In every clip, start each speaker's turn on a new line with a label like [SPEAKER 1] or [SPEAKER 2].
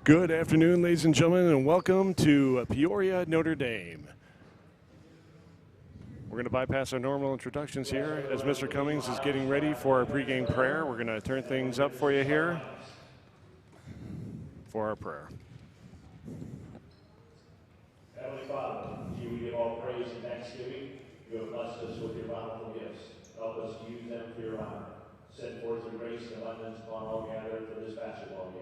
[SPEAKER 1] Good afternoon, ladies and gentlemen, and welcome to Peoria, Notre Dame. We're going to bypass our normal introductions here as Mr. Cummings is getting ready for our pregame prayer. We're going to turn things up for you here for our prayer.
[SPEAKER 2] Heavenly Father, to you we give all praise and thanksgiving. You have blessed us with your bountiful gifts. Help us to use them for your honor. Send forth your grace and abundance upon all gathered for this basketball game.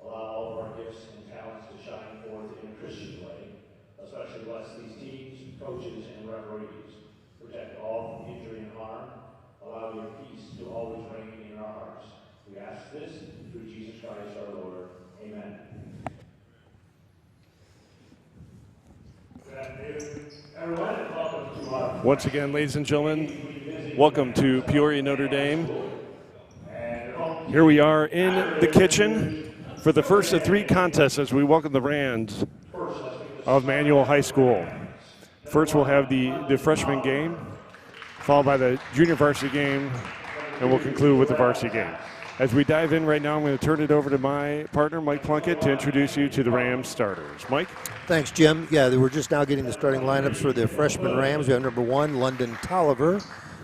[SPEAKER 2] Allow all of our gifts and talents to shine forth in a Christian way. Especially bless these teams, coaches, and referees. Protect all from injury and harm. Allow your peace to always reign in our hearts. We ask this through Jesus Christ our Lord. Amen. Good afternoon, everyone, and welcome to our...
[SPEAKER 1] Once again, ladies and gentlemen, welcome to Peoria, Notre Dame. Here we are in the kitchen for the first of three contests as we welcome the Rams of Manual High School. First we'll have the freshman game, followed by the junior varsity game, and we'll conclude with the varsity game. As we dive in right now, I'm going to turn it over to my partner, Mike Plunkett, to introduce you to the Rams starters. Mike?
[SPEAKER 3] Thanks, Jim. Yeah, we're just now getting the starting lineups for the freshman Rams. We have number 1, London Tolliver.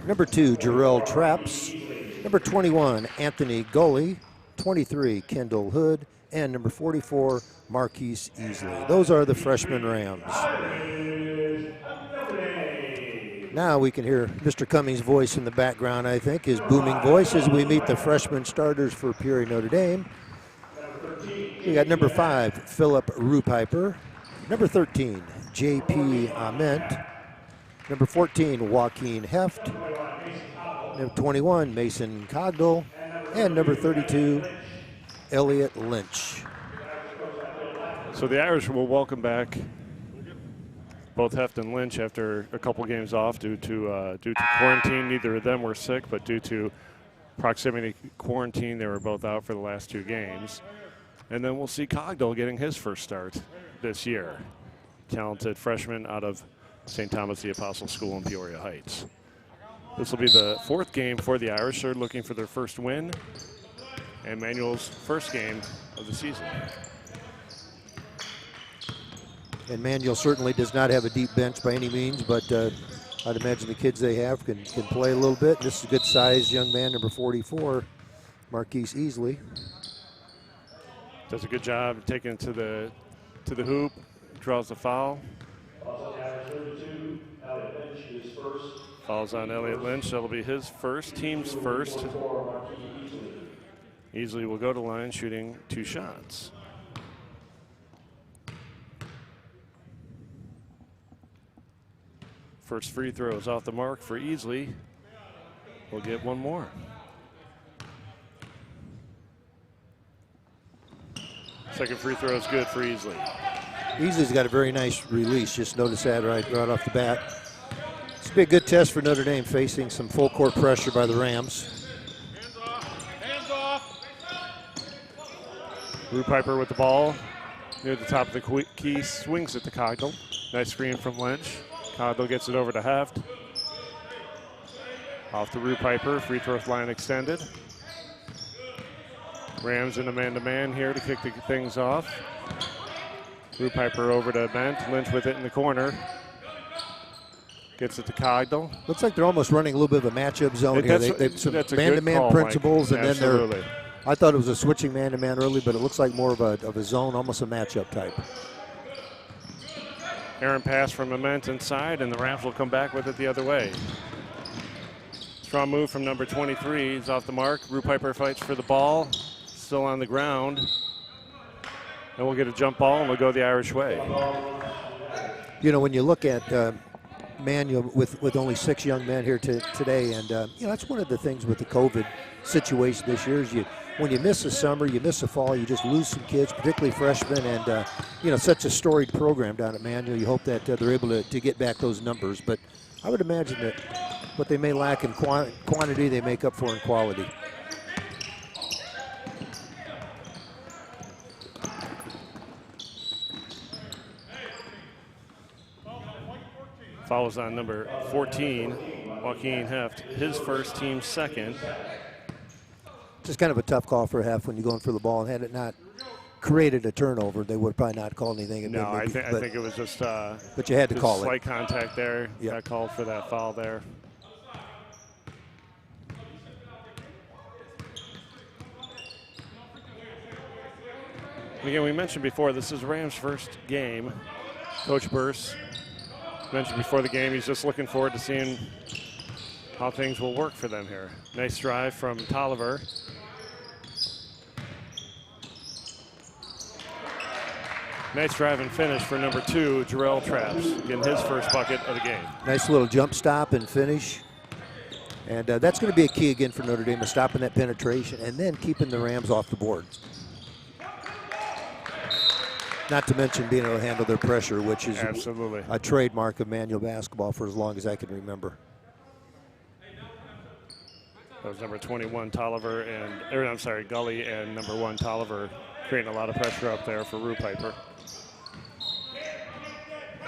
[SPEAKER 3] Number 2, Jarrell Traps. Number 21, Anthony Gully. 23, Kendall Hood. And number 44, Marquise Easley. Those are the freshman Rams. Now we can hear Mr. Cummings' voice in the background, I think, his booming voice as we meet the freshman starters for Peoria Notre Dame. We got number 5, Philip Rupiper. Number 13, J.P. Ament. Number 14, Joaquin Heft. Number 21, Mason Cogdell. And number 32, Elliot Lynch.
[SPEAKER 1] So the Irish will welcome back both Heft and Lynch after a couple games off due to quarantine. Neither of them were sick, but due to proximity quarantine, they were both out for the last 2 games. And then we'll see Cogdell getting his first start this year. Talented freshman out of St. Thomas the Apostle School in Peoria Heights. This will be the 4th game for the Irish. They're looking for their first win and Manuel's first game of the season.
[SPEAKER 3] And Manuel certainly does not have a deep bench by any means, but I'd imagine the kids they have can play a little bit. This is a good sized young man, number 44, Marquise Easley.
[SPEAKER 1] Does a good job taking it to the hoop, draws the foul. Falls on Elliot Lynch. That'll be his first, team's first. Easley will go to line shooting 2 shots. First free throw is off the mark for Easley. We'll get one more. Second free throw is good for Easley.
[SPEAKER 3] Easley's got a very nice release. Just notice that right off the bat. This will be a good test for Notre Dame facing some full court pressure by the Rams.
[SPEAKER 4] Hands off.
[SPEAKER 1] Rupiper with the ball near the top of the key, swings at the Cogdell. Nice screen from Lynch. Cogdell gets it over to Heft. Off to Rupiper, free throw line extended. Rams in a man-to-man here to kick things off. Rupiper over to Bent. Lynch with it in the corner. Gets it to Cogdell.
[SPEAKER 3] Looks like they're almost running a little bit of a matchup zone here. They've some
[SPEAKER 1] that's
[SPEAKER 3] man-to-man principles,
[SPEAKER 1] Mike.
[SPEAKER 3] and
[SPEAKER 1] Absolutely.
[SPEAKER 3] then they're. I thought it was a switching man-to-man early, but it looks like more of a zone, almost a matchup type.
[SPEAKER 1] Aaron pass from Ament inside, and the Rams will come back with it the other way. Strong move from number 23. He's off the mark. Rupiper fights for the ball. Still on the ground. And we'll get a jump ball, and we'll go the Irish way.
[SPEAKER 3] You know, when you look at Manuel with only 6 young men here today, and you know, that's one of the things with the COVID situation this year is when you miss the summer, you miss the fall, you just lose some kids, particularly freshmen, and you know, such a storied program down at Manual. You hope that they're able to get back those numbers, but I would imagine that what they may lack in quantity, they make up for in quality.
[SPEAKER 1] Follows on number 14, Joaquin Heft, his first, team second.
[SPEAKER 3] Just kind of a tough call for Heft when you're going for the ball, and had it not created a turnover, they would probably not call anything.
[SPEAKER 1] No, I think it was just.
[SPEAKER 3] But you had to call it.
[SPEAKER 1] Slight contact there.
[SPEAKER 3] Yep.
[SPEAKER 1] Got called for that foul there. Again, we mentioned before, this is Rams' first game. Coach Burse mentioned before the game he's just looking forward to seeing how things will work for them here. Nice drive from Tolliver. Nice drive and finish for number 2, Jarrell Traps, getting his first bucket of the game.
[SPEAKER 3] Nice little jump stop and finish. And that's going to be a key again for Notre Dame, stopping that penetration and then keeping the Rams off the board. Not to mention being able to handle their pressure, which is
[SPEAKER 1] absolutely
[SPEAKER 3] a trademark of Manual basketball for as long as I can remember.
[SPEAKER 1] That was number 21 Tolliver and, Gully, and number 1 Tolliver creating a lot of pressure up there for Rue Piper.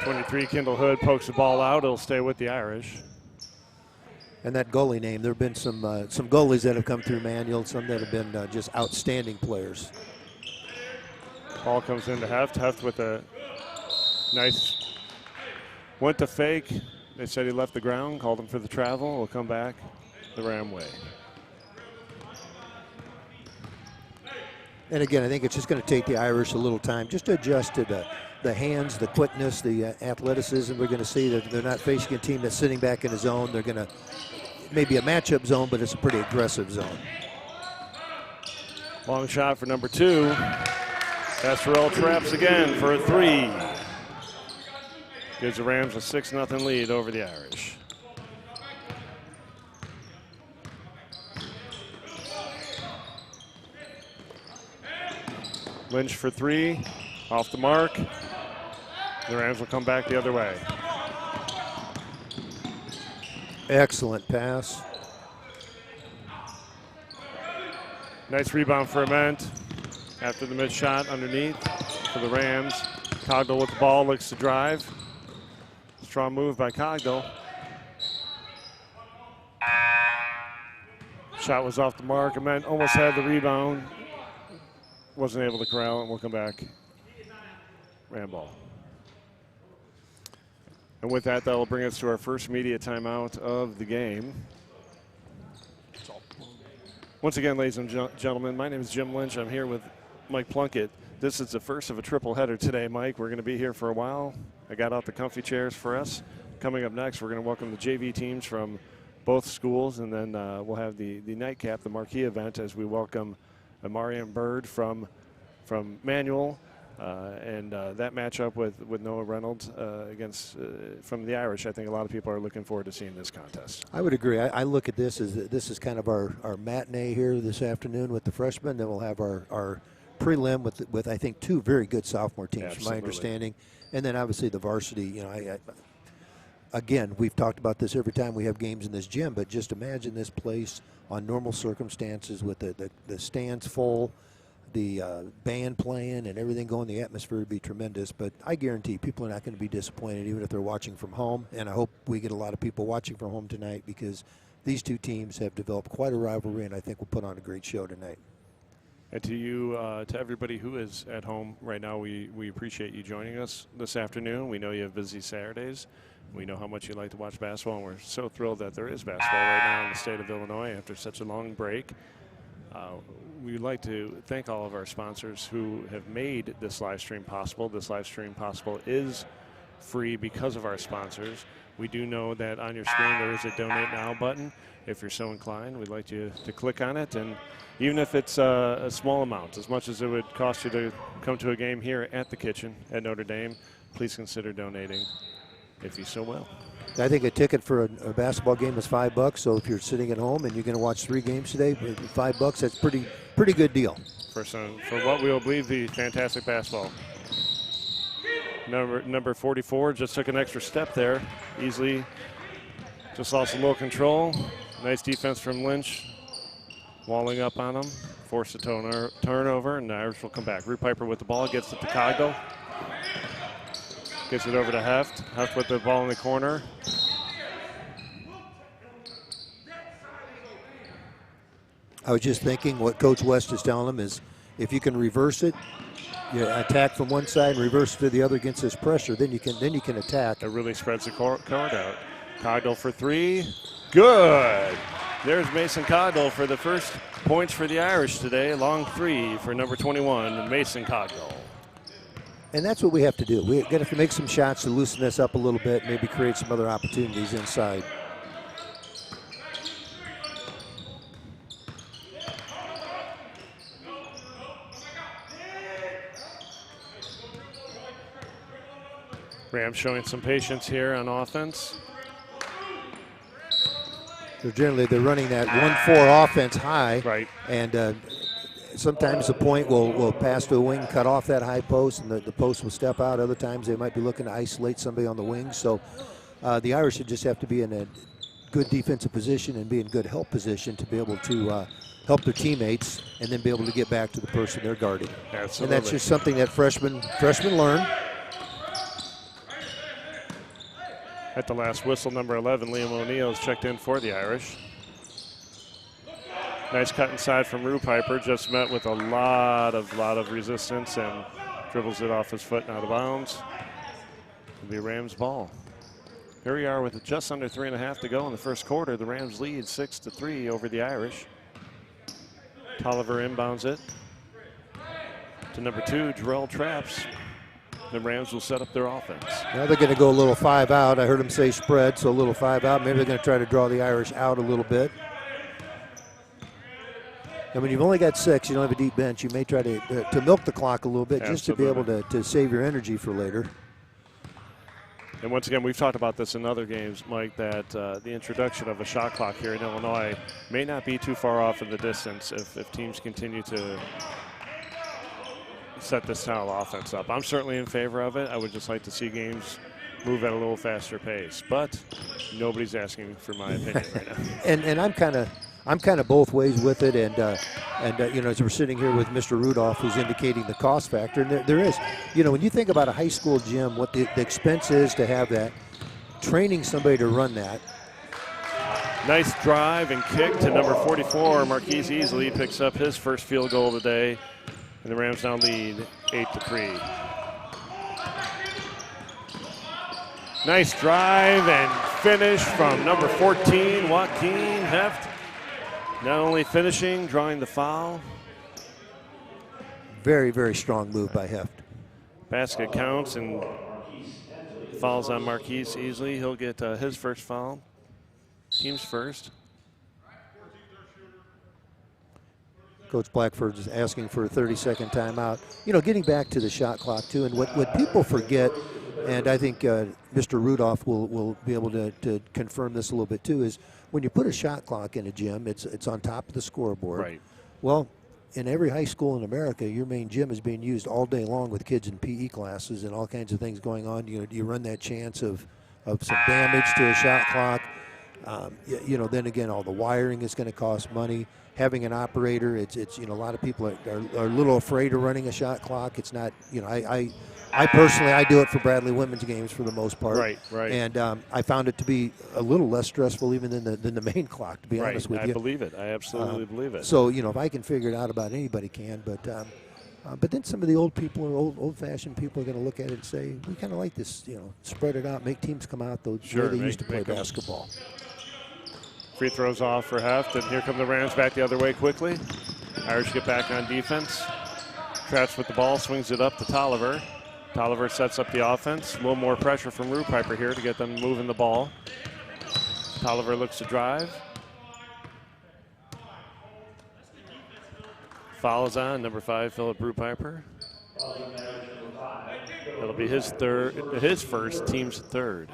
[SPEAKER 1] 23 Kendall Hood pokes the ball out. It'll stay with the Irish.
[SPEAKER 3] And that goalie name, there have been some goalies that have come through Manual, some that have been just outstanding players.
[SPEAKER 1] Ball comes into Heft. Heft with a nice, went to fake. They said he left the ground, called him for the travel. Will come back the Ram way.
[SPEAKER 3] And again, I think it's just going to take the Irish a little time just to adjust to the hands, the quickness, the athleticism. We're going to see that they're not facing a team that's sitting back in a zone. They're going to, maybe a matchup zone, but it's a pretty aggressive zone.
[SPEAKER 1] Long shot for number 2. Jarrell Traps again for a 3. Gives the Rams a 6-0 lead over the Irish. Lynch for 3, off the mark. The Rams will come back the other way.
[SPEAKER 3] Excellent pass.
[SPEAKER 1] Nice rebound for Ament. After the mid shot underneath for the Rams. Cogdell with the ball, looks to drive. Strong move by Cogdell. Shot was off the mark. Ament almost had the rebound. Wasn't able to corral it. We'll come back. Ram ball. And with that, that'll bring us to our first media timeout of the game. Once again, ladies and gentlemen, my name is Jim Lynch. I'm here with Mike Plunkett. This is the first of a triple header today, Mike. We're going to be here for a while. I got out the comfy chairs for us. Coming up next, we're going to welcome the JV teams from both schools, and then we'll have the nightcap, the marquee event, as we welcome Marion Bird from Manual, and that matchup with Noah Reynolds against from the Irish. I think a lot of people are looking forward to seeing this contest.
[SPEAKER 3] I would agree. I look at this as this is kind of our matinee here this afternoon with the freshmen. Then we'll have our prelim with I think 2 very good sophomore teams,
[SPEAKER 1] Absolutely.
[SPEAKER 3] from my understanding, and then obviously the varsity. You know, again, we've talked about this every time we have games in this gym, but just imagine this place on normal circumstances with the stands full, the band playing and everything going. The atmosphere would be tremendous, but I guarantee people are not going to be disappointed even if they're watching from home, and I hope we get a lot of people watching from home tonight because these 2 teams have developed quite a rivalry, and I think we'll put on a great show tonight.
[SPEAKER 1] And to you, to everybody who is at home right now, we appreciate you joining us this afternoon. We know you have busy Saturdays. We know how much you like to watch basketball, and we're so thrilled that there is basketball right now in the state of Illinois after such a long break. We'd like to thank all of our sponsors who have made this live stream possible. This live stream possible is free because of our sponsors. We do know that on your screen there is a Donate Now button. If you're so inclined, we'd like you to click on it. And even if it's a small amount, as much as it would cost you to come to a game here at the Kitchen at Notre Dame, please consider donating if you so will.
[SPEAKER 3] I think a ticket for a basketball game is $5. So if you're sitting at home and you're going to watch 3 games today, $5, that's pretty good deal.
[SPEAKER 1] For what we will believe the fantastic basketball. Number 44 just took an extra step there. Easily just lost a little control. Nice defense from Lynch. Walling up on him. Forced a turnover, and the Irish will come back. Rue Piper with the ball, gets it to Cogdell. Gets it over to Heft. Heft with the ball in the corner. I
[SPEAKER 3] was just thinking what Coach West is telling them is if you can reverse it, you attack from one side and reverse it to the other against this pressure, then you can attack.
[SPEAKER 1] It really spreads the court out. Cogdell for three. Good. There's Mason Cogdell for the first points for the Irish today. Long three for number 21, Mason Cogdell.
[SPEAKER 3] And that's what we have to do. We're going to have to make some shots to loosen this up a little bit, maybe create some other opportunities inside.
[SPEAKER 1] Rams showing some patience here on offense.
[SPEAKER 3] So generally they're running that 1-4 offense high.
[SPEAKER 1] Right.
[SPEAKER 3] And sometimes the point will pass to a wing, cut off that high post, and the post will step out. Other times they might be looking to isolate somebody on the wing. So the Irish should just have to be in a good defensive position and be in good help position to be able to help their teammates and then be able to get back to the person they're guarding.
[SPEAKER 1] Absolutely.
[SPEAKER 3] And that's just something that freshmen learn.
[SPEAKER 1] At the last whistle, number 11, Liam O'Neill is checked in for the Irish. Nice cut inside from Rue Piper, just met with a lot of resistance and dribbles it off his foot and out of bounds. It'll be Rams ball. Here we are with just under 3.5 to go in the first quarter. The Rams lead 6-3 over the Irish. Tolliver inbounds it to number 2, Jarrell Traps. The Rams will set up their offense.
[SPEAKER 3] Now they're going to go a little 5 out. I heard him say spread, so a little 5 out. Maybe they're going to try to draw the Irish out a little bit. I mean, you've only got 6. You don't have a deep bench. You may try to milk the clock a little bit. Absolutely. Just to be able to save your energy for later.
[SPEAKER 1] And once again, we've talked about this in other games, Mike, that the introduction of a shot clock here in Illinois may not be too far off in the distance if teams continue to set this style of offense up. I'm certainly in favor of it. I would just like to see games move at a little faster pace, but nobody's asking for my opinion right now.
[SPEAKER 3] And I'm kind of both ways with it, and you know, as we're sitting here with Mr. Rudolph, who's indicating the cost factor, and there is, you know, when you think about a high school gym, what the expense is to have that, training somebody to run that.
[SPEAKER 1] Nice drive and kick to number 44, Marquise Easley picks up his first field goal of the day. And the Rams now lead 8-3. Nice drive and finish from number 14, Joaquin Heft. Not only finishing, drawing the foul.
[SPEAKER 3] Very, very strong move by Heft.
[SPEAKER 1] Basket counts and falls on Marquise Easley. He'll get his first foul. Team's first.
[SPEAKER 3] Coach Blackford is asking for a 30-second timeout. You know, getting back to the shot clock, too, and what people forget, and I think Mr. Rudolph will be able to confirm this a little bit, too, is when you put a shot clock in a gym, it's on top of the scoreboard.
[SPEAKER 1] Right.
[SPEAKER 3] Well, in every high school in America, your main gym is being used all day long with kids in PE classes and all kinds of things going on. You run that chance of some damage to a shot clock. You know, then again, all the wiring is going to cost money. Having an operator, it's you know, a lot of people are a little afraid of running a shot clock. It's not, you know, I personally, I do it for Bradley women's games for the most part.
[SPEAKER 1] Right.
[SPEAKER 3] And I found it to be a little less stressful even than the main clock, to be honest with you.
[SPEAKER 1] I believe it. I absolutely believe it.
[SPEAKER 3] So, you know, if I can figure it out, about anybody can. But then some of the old people, or old-fashioned people, are going to look at it and say, we kind of like this, you know, spread it out, make teams come out the way they used to play basketball.
[SPEAKER 1] Free throws off for Heft, and here come the Rams back the other way quickly. Irish get back on defense. Traps with the ball, swings it up to Tolliver. Tolliver sets up the offense. A little more pressure from Rue Piper here to get them moving the ball. Tolliver looks to drive. Foul is on, number 5, Philip Rue Piper. It'll be his first, team's third.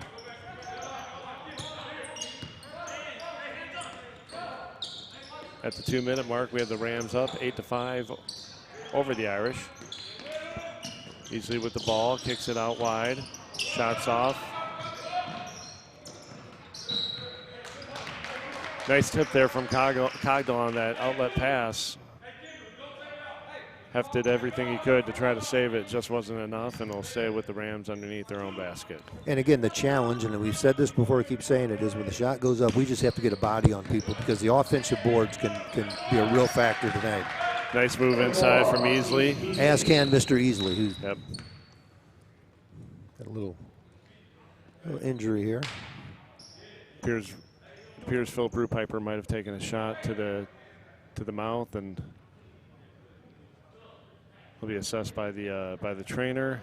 [SPEAKER 1] At the 2-minute mark, we have the Rams up 8-5 over the Irish. Easley with the ball, kicks it out wide, shots off. Nice tip there from Cogdell on that outlet pass. Heft did everything he could to try to save it, just wasn't enough, and it'll stay with the Rams underneath their own basket.
[SPEAKER 3] And again, the challenge, and we've said this before, I keep saying it, is when the shot goes up, we just have to get a body on people because the offensive boards can be a real factor tonight.
[SPEAKER 1] Nice move inside from Easley.
[SPEAKER 3] As can Mr. Easley, who's
[SPEAKER 1] Yep.
[SPEAKER 3] got a little injury here.
[SPEAKER 1] Appears Philip Brupiper might have taken a shot to the mouth, and will be assessed by the trainer.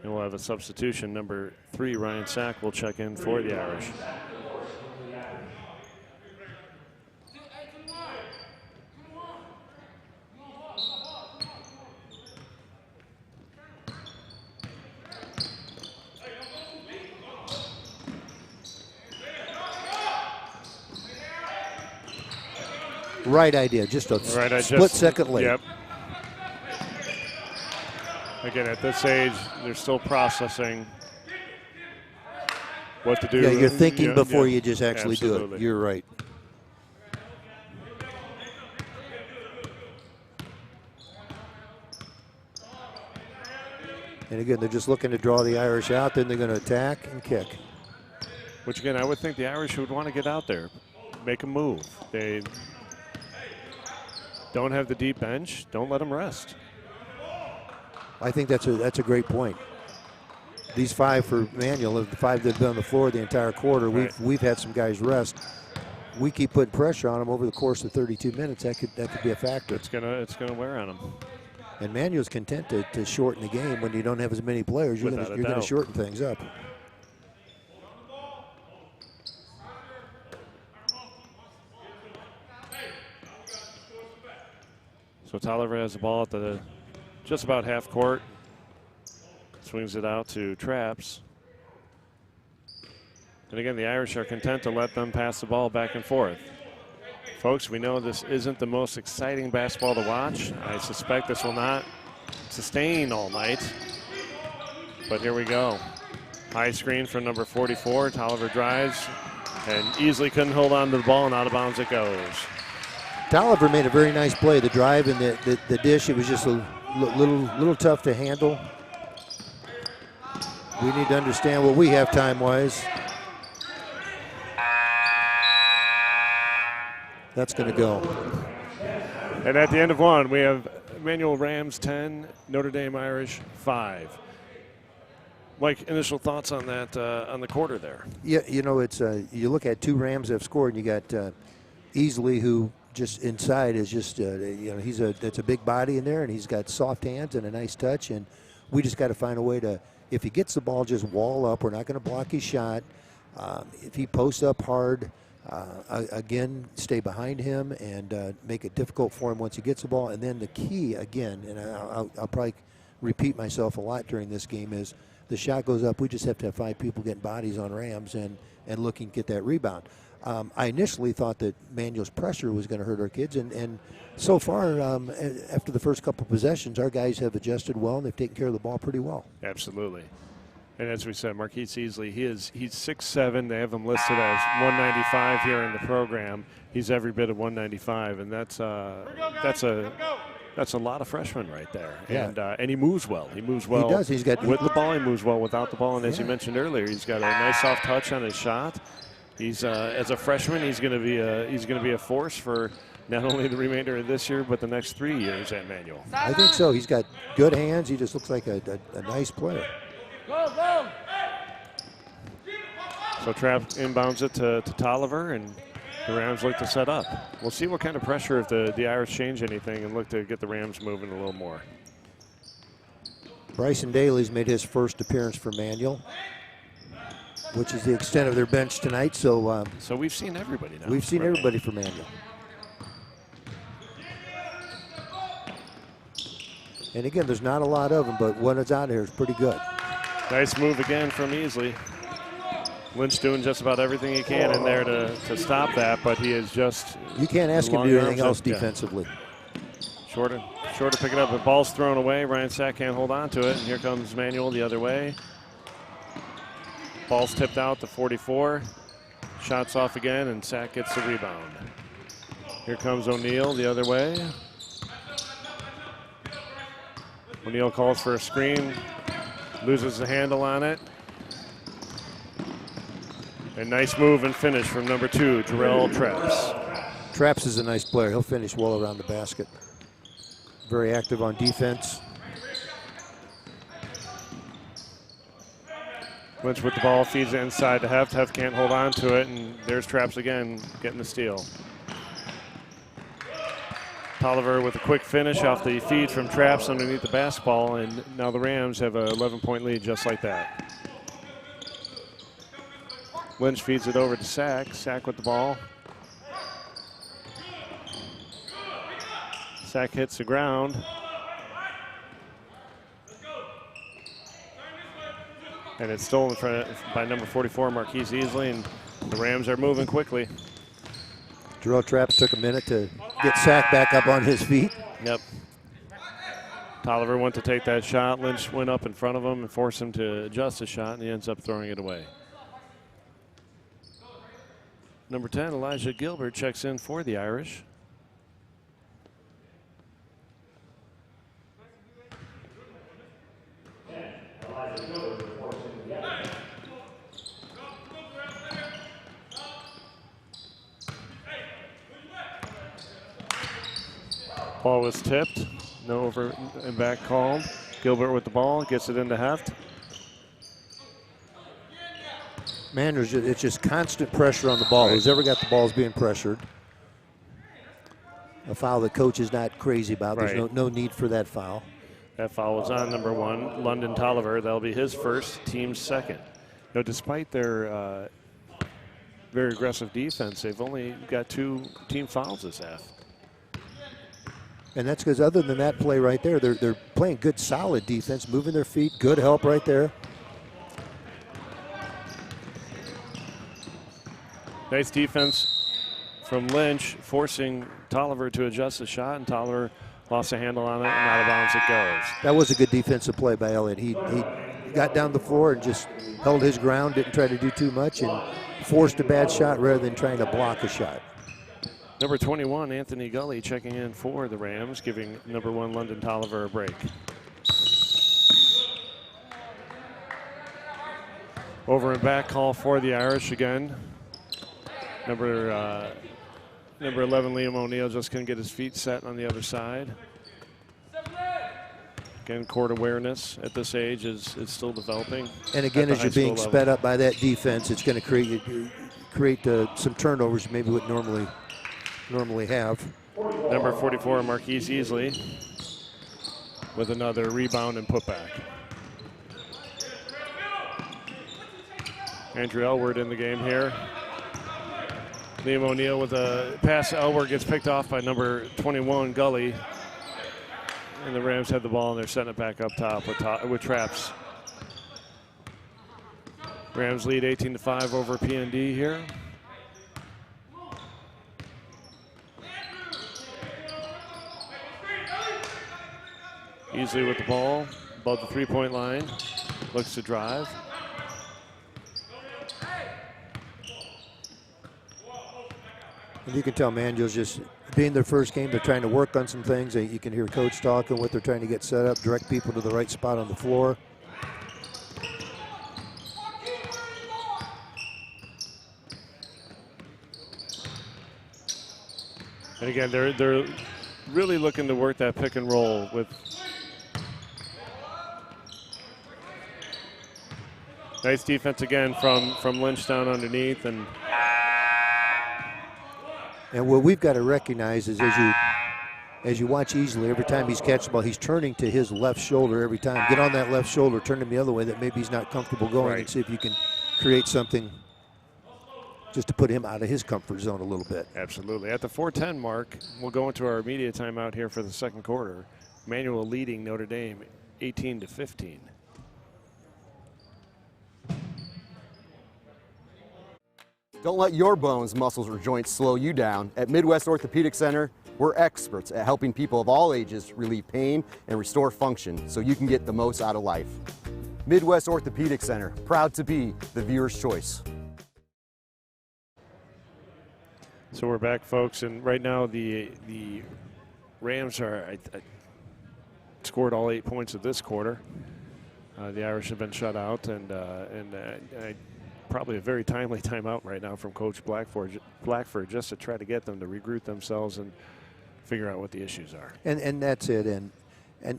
[SPEAKER 1] And we'll have a substitution. Number 3, Ryan Sack, will check in for the Irish.
[SPEAKER 3] Right idea, just a split second late.
[SPEAKER 1] Yep. Again, at this age, they're still processing what to do.
[SPEAKER 3] Yeah, you're thinking before you just actually do
[SPEAKER 1] absolutely.
[SPEAKER 3] it. You're right. And again, they're just looking to draw the Irish out, then they're going to attack and kick.
[SPEAKER 1] Which, again, I would think the Irish would want to get out there, make a move. They don't have the deep bench. Don't let them rest.
[SPEAKER 3] I think that's a great point. These 5 for Manuel, the 5 that have been on the floor the entire quarter,
[SPEAKER 1] right.
[SPEAKER 3] we've had some guys rest. We keep putting pressure on them over the course of 32 minutes. That could be a factor.
[SPEAKER 1] It's gonna wear on them.
[SPEAKER 3] And Manuel's content to shorten the game when you don't have as many players. You're going to shorten things up.
[SPEAKER 1] So Tolliver has the ball at the just about half court. Swings it out to Traps. And again, the Irish are content to let them pass the ball back and forth. Folks, we know this isn't the most exciting basketball to watch. I suspect this will not sustain all night. But here we go. High screen from number 44. Tolliver drives and easily couldn't hold on to the ball, and out of bounds it goes.
[SPEAKER 3] Tolliver made a very nice play. The drive and the dish, it was just a little tough to handle. We need to understand what we have time-wise. That's going to go.
[SPEAKER 1] And at the end of one, we have Emmanuel Rams 10, Notre Dame Irish 5. Mike, initial thoughts on that on the quarter there?
[SPEAKER 3] Yeah, you know, it's you look at 2 Rams that have scored, and you got Easley, who just inside is just you know, that's a big body in there, and he's got soft hands and a nice touch, and we just got to find a way to, if he gets the ball, just wall up. We're not going to block his shot. If he posts up hard, again, stay behind him and make it difficult for him once he gets the ball. And then the key, again, and I'll probably repeat myself a lot during this game, is the shot goes up. We just have to have 5 people getting bodies on Rams and looking to get that rebound. I initially thought that Manuel's pressure was going to hurt our kids, and so far, after the first couple of possessions, our guys have adjusted well, and they've taken care of the ball pretty well.
[SPEAKER 1] Absolutely. And as we said, Marquise Easley, he's 6'7". They have him listed as 195 here in the program. He's every bit of 195, and that's a lot of freshmen right there.
[SPEAKER 3] Yeah.
[SPEAKER 1] And he moves well. He moves well.
[SPEAKER 3] He does. He's got
[SPEAKER 1] with the ball. He moves well without the ball. And as you mentioned earlier, he's got a nice soft touch on his shot. He's as a freshman, he's going to be a force for not only the remainder of this year, but the next 3 years at Manual.
[SPEAKER 3] I think so. He's got good hands. He just looks like a nice player.
[SPEAKER 4] Go, go.
[SPEAKER 1] So Trapp inbounds it to Tolliver, and the Rams look to set up. We'll see what kind of pressure if the Irish change anything and look to get the Rams moving a little more.
[SPEAKER 3] Bryson Daly's made his first appearance for Manual, which is the extent of their bench tonight. So
[SPEAKER 1] we've seen everybody now.
[SPEAKER 3] We've seen everybody for Manual. And again, there's not a lot of them, but what is out here is pretty good.
[SPEAKER 1] Nice move again from Easley. Lynch doing just about everything he can in there to stop that, but he is just...
[SPEAKER 3] You can't ask him to do anything else defensively.
[SPEAKER 1] Short to pick it up, but ball's thrown away. Ryan Sack can't hold on to it, and here comes Manuel the other way. Ball's tipped out to 44. Shots off again, and Sack gets the rebound. Here comes O'Neal the other way. O'Neal calls for a screen, loses the handle on it. A nice move and finish from number 2, Jarrell Traps.
[SPEAKER 3] Traps is a nice player. He'll finish well around the basket. Very active on defense.
[SPEAKER 1] Lynch with the ball, feeds it inside to Heft. Heft can't hold on to it, and there's Traps again, getting the steal. Tolliver with a quick finish off the feed from Traps underneath the basketball, and now the Rams have an 11-point lead just like that. Lynch feeds it over to Sack. Sack with the ball. Sack hits the ground. And it's stolen by number 44, Marquise Easley, and the Rams are moving quickly.
[SPEAKER 3] Jarrell Traps took a minute to get Sack back up on his feet.
[SPEAKER 1] Yep. Tolliver went to take that shot. Lynch went up in front of him and forced him to adjust his shot, and he ends up throwing it away. Number 10, Elijah Gilbert, checks in for the Irish. Ball was tipped. No over and back called. Gilbert with the ball, gets it into Heft.
[SPEAKER 3] Man, it's just constant pressure on the ball. Who's ever got the ball is being pressured. A foul the coach is not crazy about.
[SPEAKER 1] Right.
[SPEAKER 3] There's no need for that foul.
[SPEAKER 1] That foul was on number 1, London Tolliver. That'll be his first, team's second. Now, despite their very aggressive defense, they've only got 2 team fouls this half.
[SPEAKER 3] And that's because other than that play right there, they're playing good, solid defense, moving their feet, good help right there.
[SPEAKER 1] Nice defense from Lynch, forcing Tolliver to adjust the shot, and Tolliver lost a handle on it, and out of bounds it goes.
[SPEAKER 3] That was a good defensive play by Elliott. He got down the floor and just held his ground, didn't try to do too much, and forced a bad shot rather than trying to block a shot.
[SPEAKER 1] Number 21, Anthony Gully, checking in for the Rams, giving number 1, London Tolliver, a break. Over and back call for the Irish again. Number 11, Liam O'Neill, just couldn't get his feet set on the other side. Again, court awareness at this age is still developing.
[SPEAKER 3] And again, as you're being sped up by that defense, it's going to create some turnovers you maybe wouldn't normally have.
[SPEAKER 1] Number 44, Marquise Easley, with another rebound and putback. Andrew Elward in the game here. Liam O'Neill with a pass. Elward gets picked off by number 21, Gully. And the Rams have the ball, and they're setting it back up top with Traps. Rams lead 18-5 over PND here. Easley with the ball, above the three-point line. Looks to drive.
[SPEAKER 3] And you can tell Manuel's just being their first game, they're trying to work on some things. You can hear coach talking what they're trying to get set up, direct people to the right spot on the floor.
[SPEAKER 1] And again, they're really looking to work that pick and roll with nice defense again from Lynch down underneath.
[SPEAKER 3] And what we've got to recognize is as you watch Easley, every time he's catching the ball, he's turning to his left shoulder every time. Get on that left shoulder, turn him the other way that maybe he's not comfortable going,
[SPEAKER 1] right,
[SPEAKER 3] and see if you can create something just to put him out of his comfort zone a little bit.
[SPEAKER 1] Absolutely. At the 4:10 mark, we'll go into our media timeout here for the second quarter. Manuel leading Notre Dame 18-15.
[SPEAKER 5] Don't let your bones, muscles, or joints slow you down. At Midwest Orthopedic Center, we're experts at helping people of all ages relieve pain and restore function so you can get the most out of life. Midwest Orthopedic Center, proud to be the viewer's choice.
[SPEAKER 1] So we're back, folks, and right now the Rams are scored all 8 points of this quarter. The Irish have been shut out, and probably a very timely timeout right now from Coach Blackford just to try to get them to regroup themselves and figure out what the issues are.
[SPEAKER 3] And that's it. And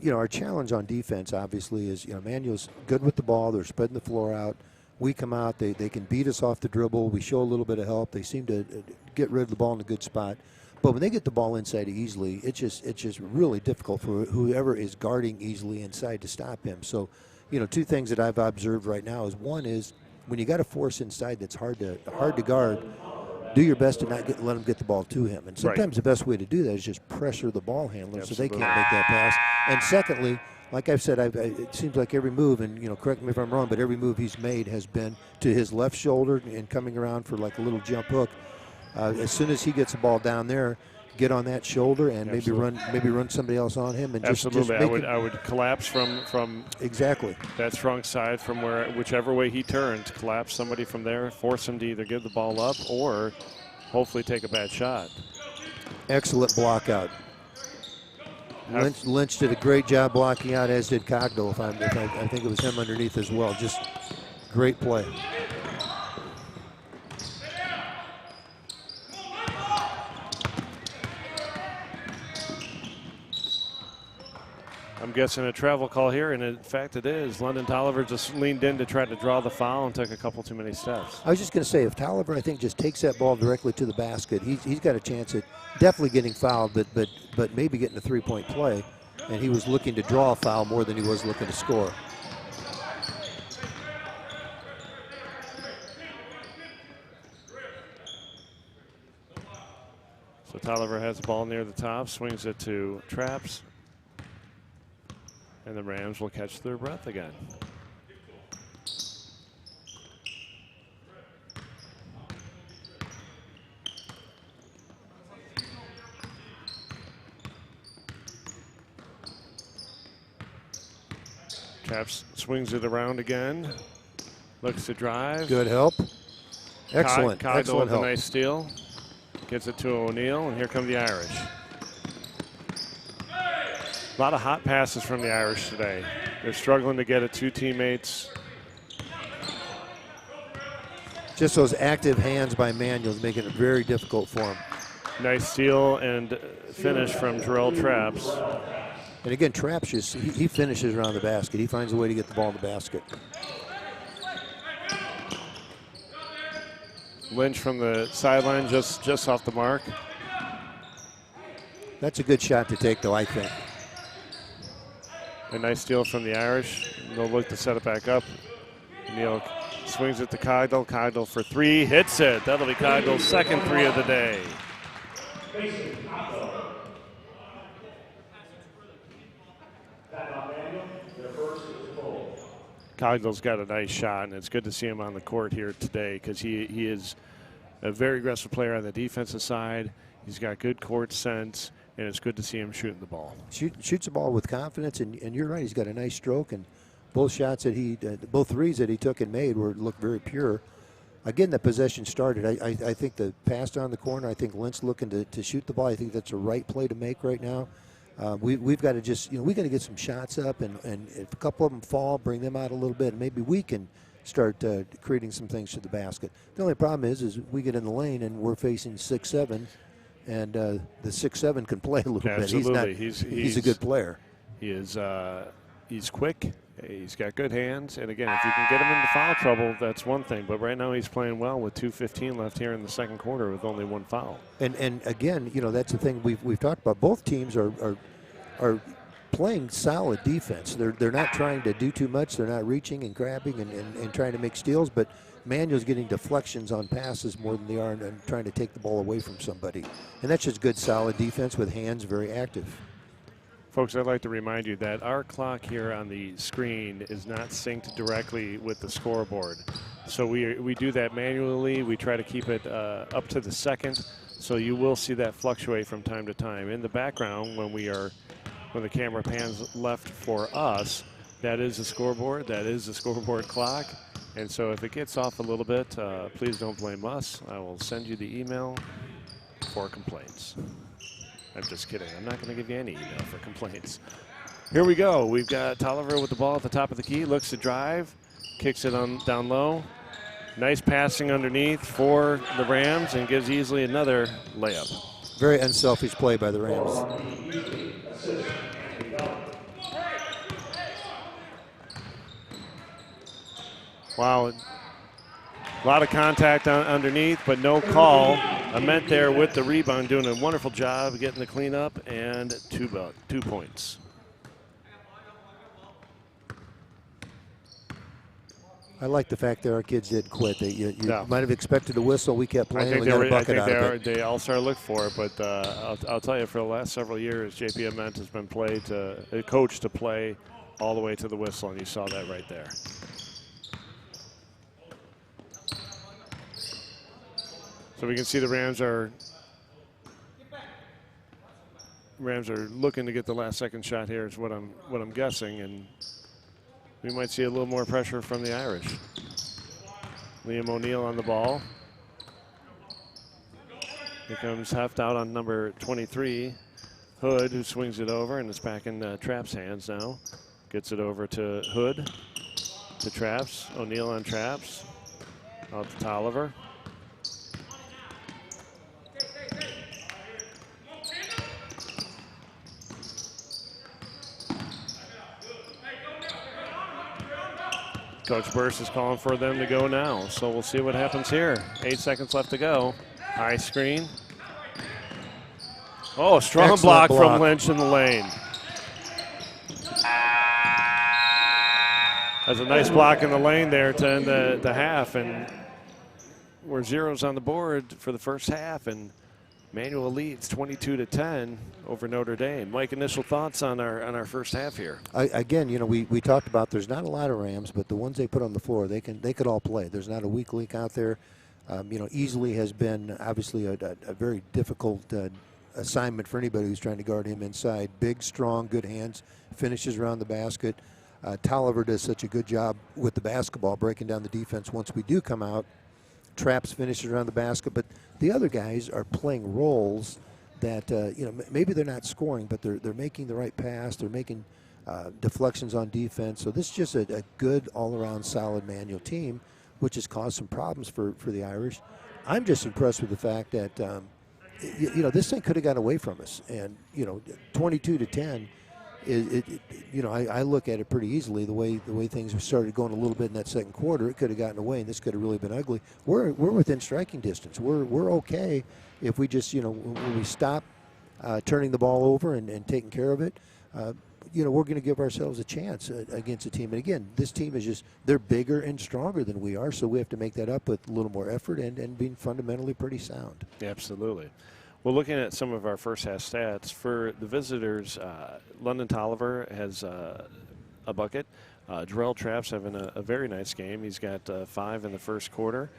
[SPEAKER 3] you know, our challenge on defense obviously is, you know, Manuel's good with the ball. They're spreading the floor out. We come out, they can beat us off the dribble. We show a little bit of help. They seem to get rid of the ball in a good spot. But when they get the ball inside easily, it's just really difficult for whoever is guarding easily inside to stop him. So, you know, two things that I've observed right now is, one is when you got a force inside that's hard to guard, do your best to not let him get the ball to him. And sometimes the best way to do that is just pressure the ball handler so they can't make that pass. And secondly, like I've said, it seems like every move, and, you know, correct me if I'm wrong, but every move he's made has been to his left shoulder and coming around for like a little jump hook. As soon as he gets the ball down there, get on that shoulder and maybe run somebody else on him and just
[SPEAKER 1] I would collapse from
[SPEAKER 3] exactly
[SPEAKER 1] that strong side from whichever way he turns, collapse somebody from there, force him to either give the ball up or hopefully take a bad shot.
[SPEAKER 3] Excellent block out. Lynch did a great job blocking out, as did Cogdell. I think it was him underneath as well. Just great play.
[SPEAKER 1] I'm guessing a travel call here, and in fact it is. London Tolliver just leaned in to try to draw the foul and took a couple too many steps.
[SPEAKER 3] I was just going to say, if Tolliver, I think, just takes that ball directly to the basket, he's got a chance at definitely getting fouled, but maybe getting a three-point play. And he was looking to draw a foul more than he was looking to score.
[SPEAKER 1] So Tolliver has the ball near the top, swings it to Traps. And the Rams will catch their breath again. Traps swings it around again. Looks to drive.
[SPEAKER 3] Good help. Excellent.
[SPEAKER 1] Excellent
[SPEAKER 3] help.
[SPEAKER 1] A nice steal. Gets it to O'Neal, and here come the Irish. A lot of hot passes from the Irish today. They're struggling to get it to teammates.
[SPEAKER 3] Just those active hands by Manuel's making it very difficult for him.
[SPEAKER 1] Nice steal and finish from Terrell Traps.
[SPEAKER 3] And again, Traps he finishes around the basket. He finds a way to get the ball in the basket.
[SPEAKER 1] Lynch from the sideline, just off the mark.
[SPEAKER 3] That's a good shot to take, though, I think.
[SPEAKER 1] A nice steal from the Irish. They'll look to set it back up. Neal swings it to Cogdell. Cogdell for three, hits it. That'll be Cogdell's second three of the day. Cogdell's got a nice shot, and it's good to see him on the court here today because he is a very aggressive player on the defensive side. He's got good court sense, and it's good to see him shooting the ball.
[SPEAKER 3] Shoots the ball with confidence, and you're right. He's got a nice stroke, and both shots that both threes that he took and made looked very pure. Again, the possession started. I think the pass down the corner. I think Lynch looking to shoot the ball. I think that's a right play to make right now. We've got to just, we got to get some shots up, and if a couple of them fall, bring them out a little bit, and maybe we can start creating some things to the basket. The only problem is we get in the lane and we're facing 6'7", and the 6'7" can play a little
[SPEAKER 1] Absolutely.
[SPEAKER 3] bit. He's a good player.
[SPEAKER 1] He is. He's quick. He's got good hands, and again, if you can get him into foul trouble, that's one thing. But right now, he's playing well with 2:15 left here in the second quarter with only one foul.
[SPEAKER 3] And again, that's the thing we've talked about. Both teams are playing solid defense. They're not trying to do too much. They're not reaching and grabbing and trying to make steals. But Manuel's getting deflections on passes more than they are and trying to take the ball away from somebody. And that's just good, solid defense with hands very active.
[SPEAKER 1] Folks, I'd like to remind you that our clock here on the screen is not synced directly with the scoreboard. So we do that manually. We try to keep it up to the second. So you will see that fluctuate from time to time. In the background, when the camera pans left for us, that is the scoreboard. That is the scoreboard clock. And so if it gets off a little bit, please don't blame us. I will send you the email for complaints. I'm just kidding. I'm not going to give you any email for complaints. Here we go. We've got Tolliver with the ball at the top of the key. Looks to drive. Kicks it on down low. Nice passing underneath for the Rams and gives easily another layup.
[SPEAKER 3] Very unselfish play by the Rams.
[SPEAKER 1] Wow. A lot of contact underneath, but no call. Ament there with the rebound, doing a wonderful job getting the cleanup, and 2 points.
[SPEAKER 3] I like the fact that our kids did quit. You might have expected a whistle. We kept playing. We got a bucket out of it.
[SPEAKER 1] They all started to look for it, but I'll tell you, for the last several years, JP Ament has been coached to play all the way to the whistle, and you saw that right there. So we can see the Rams are looking to get the last second shot here is what I'm guessing, and we might see a little more pressure from the Irish. Liam O'Neill on the ball. Here comes Heft out on number 23. Hood, who swings it over, and it's back in Trapp's hands now. Gets it over to Hood, to Traps. O'Neill on Traps. Out to Tolliver. Coach Burst is calling for them to go now, so we'll see what happens here. 8 seconds left to go. High screen. Oh, strong block from Lynch in the lane. That's a nice block in the lane there to end the half, and we're zeros on the board for the first half, and Manual leads 22-10 over Notre Dame. Mike, initial thoughts on our first half here?
[SPEAKER 3] Again, we talked about there's not a lot of Rams, but the ones they put on the floor, they could all play. There's not a weak link out there. Easily has been obviously a very difficult assignment for anybody who's trying to guard him inside. Big, strong, good hands, finishes around the basket. Tolliver does such a good job with the basketball, breaking down the defense once we do come out. Traps finishes around the basket, but the other guys are playing roles that maybe they're not scoring, but they're making the right pass. They're making deflections on defense. So this is just a good all-around solid Manual team, which has caused some problems for the Irish. I'm just impressed with the fact that this thing could have got away from us, and 22-10. I look at it pretty easily. The way things have started going a little bit in that second quarter, it could have gotten away, and this could have really been ugly. We're within striking distance. We're okay if we just when we stop turning the ball over and taking care of it. We're going to give ourselves a chance against a team. And again, this team is they're bigger and stronger than we are, so we have to make that up with a little more effort and being fundamentally pretty sound.
[SPEAKER 1] Absolutely. Well, looking at some of our first half stats, for the visitors, London Tolliver has a bucket. Jarrell Traps having a very nice game. He's got 5 in the first quarter,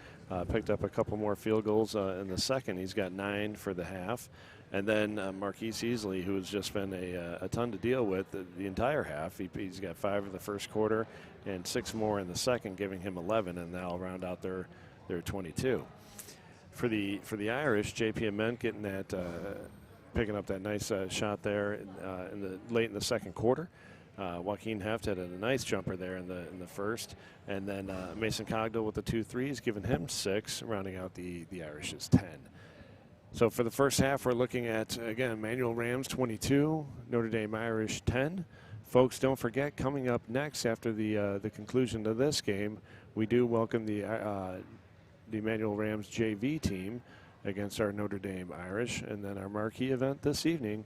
[SPEAKER 1] picked up a couple more field goals in the second. He's got 9 for the half. And then Marquise Easley, who has just been a ton to deal with the entire half. He's got 5 in the first quarter and 6 more in the second, giving him 11, and that'll round out their 22. For the Irish, JP Ament getting that, picking up that nice shot there late in the second quarter. Joaquin Heft had a nice jumper there in the first, and then Mason Cogdill with the 2 threes, giving him 6, rounding out the Irish's 10. So for the first half, we're looking at, again, Manual Rams 22, Notre Dame Irish 10. Folks, don't forget, coming up next after the conclusion of this game, we do welcome the Manual Rams JV team against our Notre Dame Irish, and then our marquee event this evening.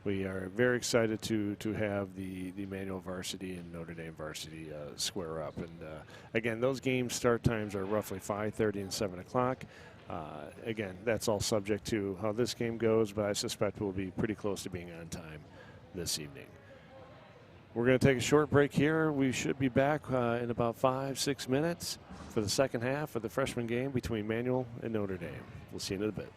[SPEAKER 1] We are very excited to have the Manual varsity and Notre Dame varsity square up. And again, those game start times are roughly 5:30 and 7 o'clock. Again, that's all subject to how this game goes, but I suspect we'll be pretty close to being on time this evening. We're going to take a short break here. We should be back in about 5-6 minutes for the second half of the freshman game between Manual and Notre Dame. We'll see you in a bit.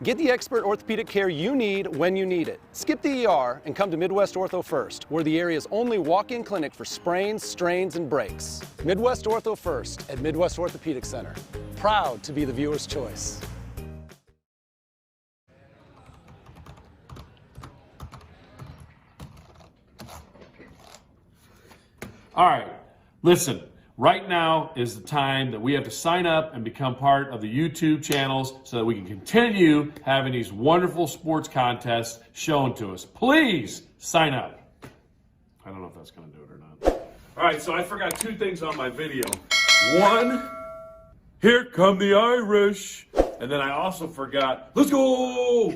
[SPEAKER 6] Get the expert orthopedic care you need when you need it. Skip the ER and come to Midwest Ortho First. We're the area's only walk-in clinic for sprains, strains, and breaks. Midwest Ortho First at Midwest Orthopedic Center. Proud to be the viewer's choice.
[SPEAKER 7] All right, listen, right now is the time that we have to sign up and become part of the YouTube channels so that we can continue having these wonderful sports contests shown to us. Please sign up. I don't know if that's going to do it or not. All right, so I forgot 2 things on my video. One, here come the Irish. And then I also forgot, let's go!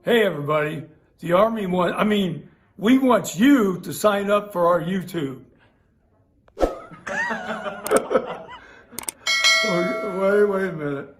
[SPEAKER 8] Hey everybody, the Army we want you to sign up for our YouTube. Wait a minute.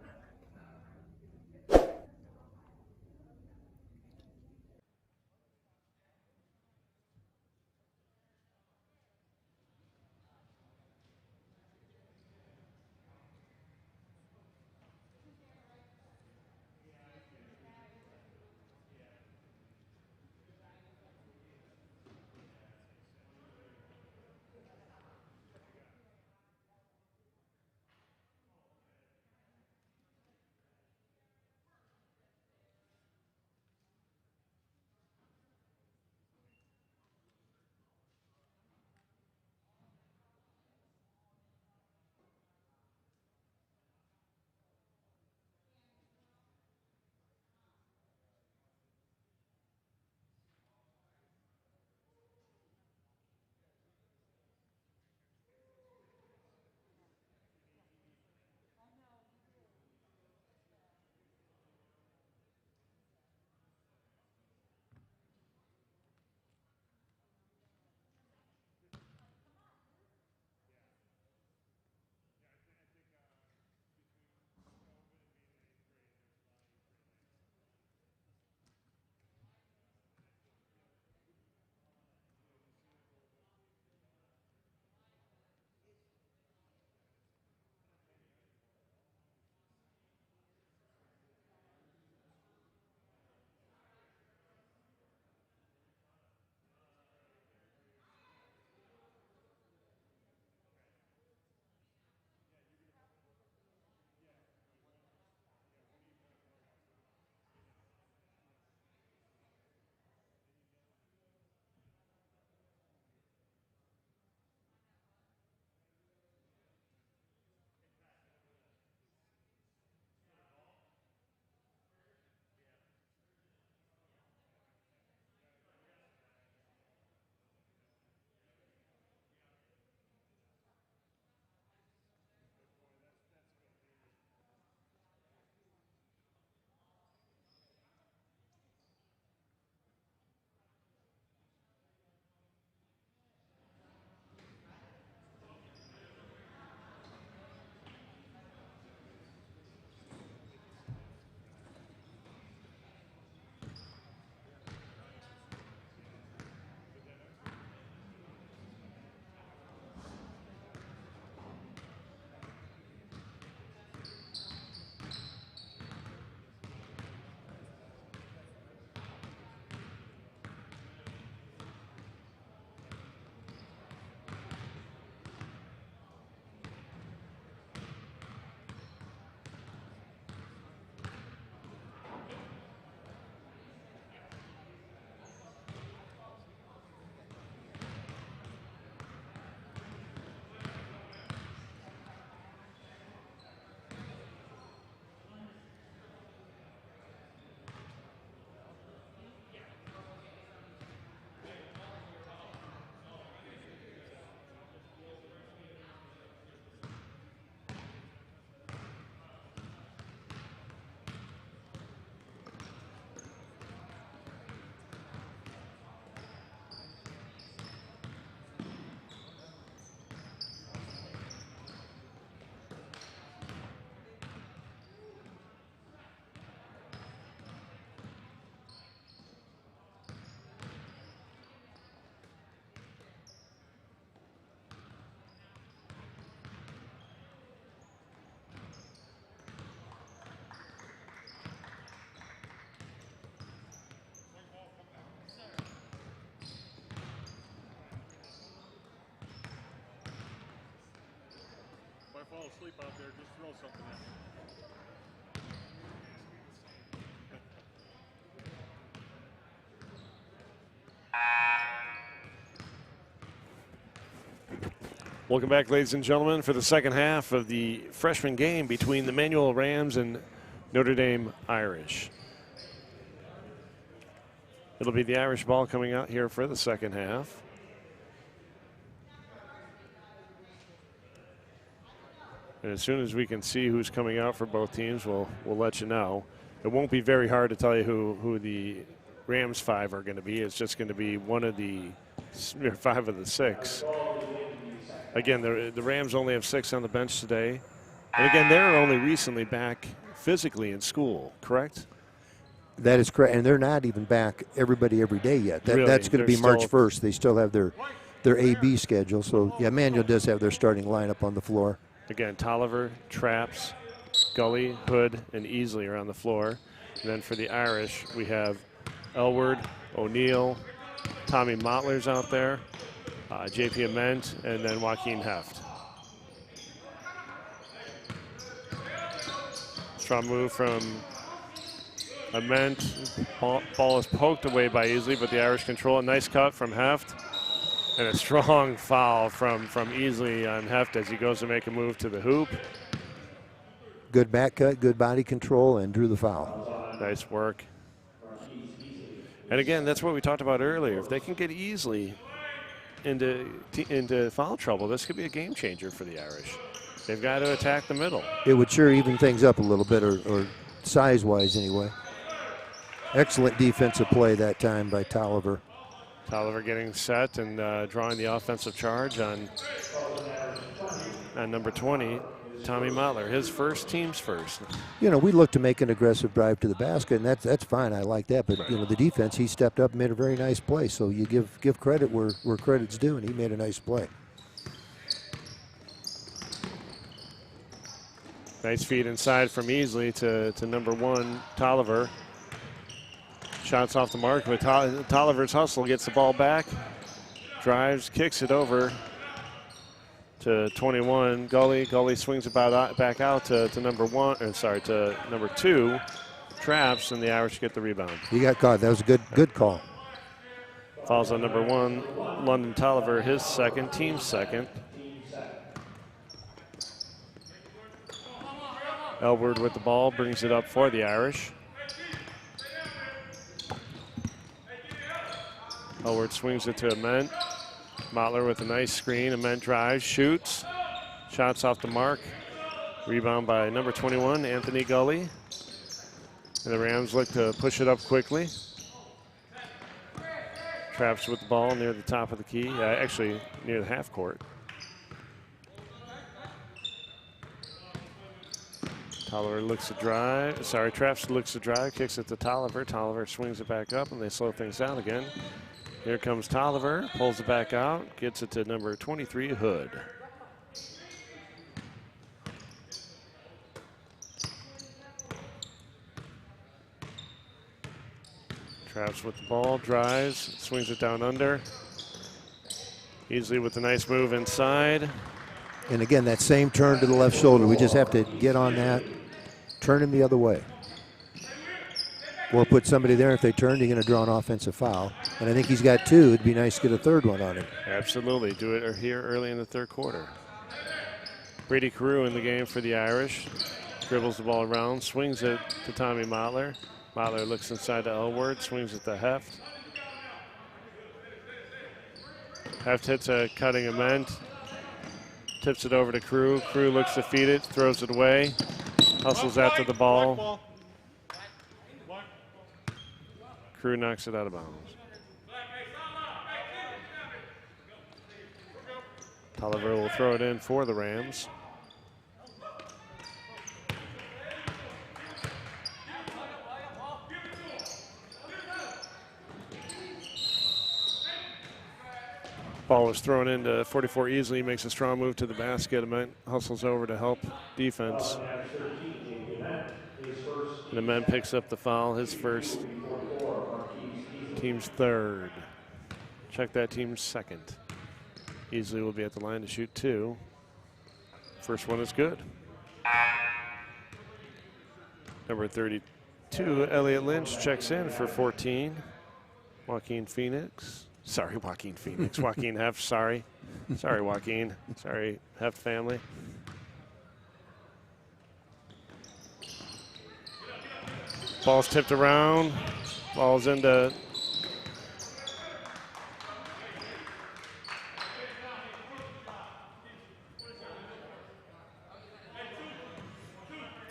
[SPEAKER 4] fell asleep out there, just throw something at me.
[SPEAKER 1] Welcome back, ladies and gentlemen, for the second half of the freshman game between the Manual Rams and Notre Dame Irish. It'll be the Irish ball coming out here for the second half. And as soon as we can see who's coming out for both teams, we'll let you know. It won't be very hard to tell you who the Rams 5 are going to be. It's just going to be one of the 5 of the 6. Again, the Rams only have 6 on the bench today. And again, they're only recently back physically in school, correct?
[SPEAKER 3] That is correct, and they're not even back everybody every day yet. That's going to be March 1st. They still have their AB schedule. So, yeah, Manual does have their starting lineup on the floor.
[SPEAKER 1] Again, Tolliver, Traps, Gully, Hood, and Easley are on the floor. And then for the Irish, we have Elward, O'Neill, Tommy Mottler's out there, J.P. Ament, and then Joaquin Heft. Strong move from Ament. Ball is poked away by Easley, but the Irish control. A nice cut from Heft. And a strong foul from Easley on Heft as he goes to make a move to the hoop.
[SPEAKER 3] Good back cut, good body control, and drew the foul.
[SPEAKER 1] Nice work. And again, that's what we talked about earlier. If they can get Easley into foul trouble, this could be a game changer for the Irish. They've got to attack the middle.
[SPEAKER 3] It would sure even things up a little bit, or size-wise anyway. Excellent defensive play that time by Tolliver.
[SPEAKER 1] Tolliver getting set and drawing the offensive charge on number 20, Tommy Mottler. His first, team's first.
[SPEAKER 3] You know, we look to make an aggressive drive to the basket, and that's fine. I like that. But, you know, the defense, he stepped up and made a very nice play. So you give credit where credit's due, and he made a nice play.
[SPEAKER 1] Nice feed inside from Easley to number 1, Tolliver. Shots off the mark, but Tolliver's hustle gets the ball back, drives, kicks it over to 21. Gully swings it back out to number 2, Traps, and the Irish get the rebound.
[SPEAKER 3] He got caught. That was a good call.
[SPEAKER 1] Falls on number 1, London Tolliver, his second, team's second. Elward with the ball, brings it up for the Irish. Elward swings it to Ament. Mottler with a nice screen. Ament drives, shoots. Shots off the mark. Rebound by number 21, Anthony Gully. And the Rams look to push it up quickly. Traps with the ball near the top of the key, actually near the half court. Tolliver looks to drive. Traps looks to drive, kicks it to Tolliver. Tolliver swings it back up, and they slow things down again. Here comes Tolliver, pulls it back out, gets it to number 23, Hood. Traps with the ball, drives, swings it down under. Easley with a nice move inside.
[SPEAKER 3] And again, that same turn to the left shoulder. We just have to get on that, turn him the other way. Or put somebody there. If they turn, you're going to draw an offensive foul. And I think he's got 2. It'd be nice to get a third one on him.
[SPEAKER 1] Absolutely. Do it here early in the third quarter. Brady Carew in the game for the Irish. Dribbles the ball around, swings it to Tommy Mottler. Mottler looks inside to Elward, swings it to Heft. Heft hits a cutting Ament. Tips it over to Carew. Carew looks to feed it, throws it away. Hustles after the ball. Carew knocks it out of bounds. Tolliver will throw it in for the Rams. Ball was thrown into 44 Easley, makes a strong move to the basket. Ament hustles over to help defense. And Ament picks up the foul, his first, team's third. Check that, team's second. Easley will be at the line to shoot 2. First one is good. Number 32, Elliot Lynch, checks in for 14. Joaquin Phoenix. Sorry, Joaquin Phoenix. Joaquin Heft, sorry. Sorry, Joaquin. Sorry, Heft family. Ball's tipped around. Ball's into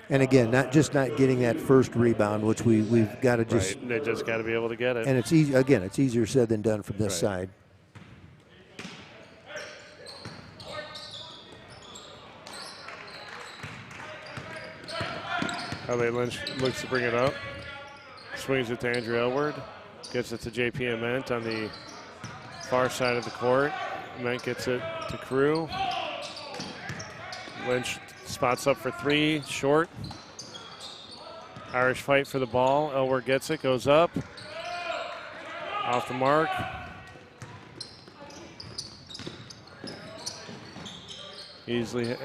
[SPEAKER 3] And again, not getting that first rebound, which we've got to just.
[SPEAKER 1] Right. They just got to be able to get it.
[SPEAKER 3] And it's easy. Again, it's easier said than done from this side.
[SPEAKER 1] Elliot Lynch looks to bring it up. Swings it to Andrew Elward. Gets it to JP Ament on the far side of the court. Ament gets it to Crew. Lynch spots up for three, short. Irish fight for the ball. Elward gets it, goes up. Off the mark. Easily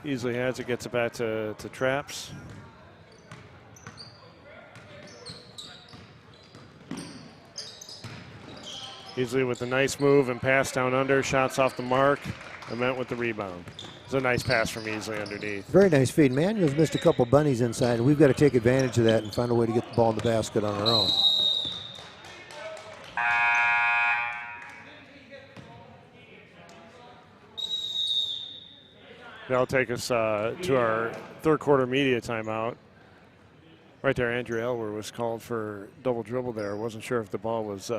[SPEAKER 1] has it, gets it back to Traps. Easily with a nice move and pass down under, shots off the mark. Ament with the rebound. It's a nice pass from Easley underneath.
[SPEAKER 3] Very nice feed. Manuel's missed a couple bunnies inside, and we've got to take advantage of that and find a way to get the ball in the basket on our own.
[SPEAKER 1] That'll take us to our third quarter media timeout. Right there, Andrew Elward was called for double dribble there. I wasn't sure if the ball was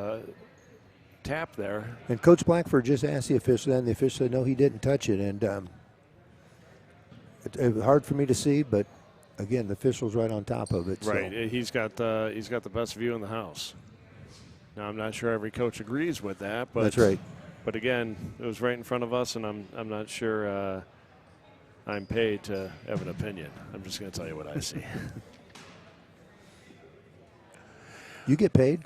[SPEAKER 1] tapped there.
[SPEAKER 3] And Coach Blackford just asked the official, and the official said no, he didn't touch it. And it's hard for me to see, but again, the official's right on top of it.
[SPEAKER 1] Right,
[SPEAKER 3] so.
[SPEAKER 1] he's got the best view in the house. Now I'm not sure every coach agrees with that, but
[SPEAKER 3] that's right.
[SPEAKER 1] But again, it was right in front of us, and I'm not sure I'm paid to have an opinion. I'm just going to tell you what I see.
[SPEAKER 3] You get paid?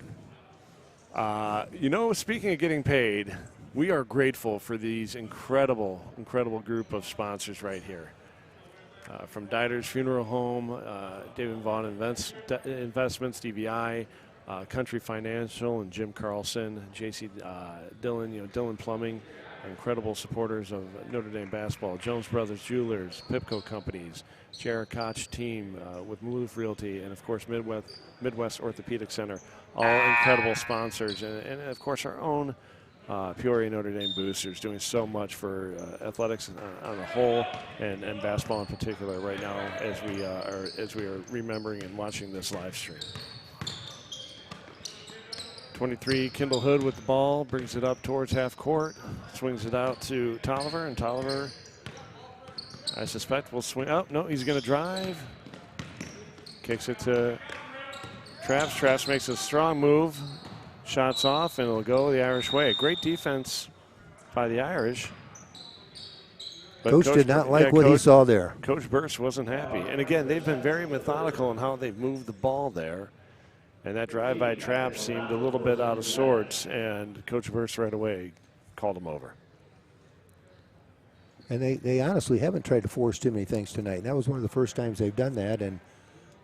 [SPEAKER 1] Speaking of getting paid, we are grateful for these incredible group of sponsors right here. From Dieter's Funeral Home, David Vaughn Investments, DVI, Country Financial, and Jim Carlson, J.C. Dillon, Dillon Plumbing, incredible supporters of Notre Dame basketball. Jones Brothers Jewelers, Pipco Companies, Jared Koch team with Maloof Realty, and of course Midwest Orthopedic Center. All incredible sponsors, and of course our own Peoria Notre Dame boosters doing so much for athletics on the whole and basketball in particular right now as we are remembering and watching this live stream. 23, Kendall Hood with the ball, brings it up towards half court, swings it out to Tolliver, and Tolliver, I suspect, will swing. Oh, no, he's going to drive. Kicks it to Traps. Traps makes a strong move. Shots off, and it'll go the Irish way. Great defense by the Irish. But
[SPEAKER 3] Coach did not like what he saw there.
[SPEAKER 1] Coach Burst wasn't happy. And again, they've been very methodical in how they've moved the ball there. And that drive by Traps seemed a little bit out of sorts, and Coach Burst right away called him over.
[SPEAKER 3] And they honestly haven't tried to force too many things tonight. That was one of the first times they've done that. And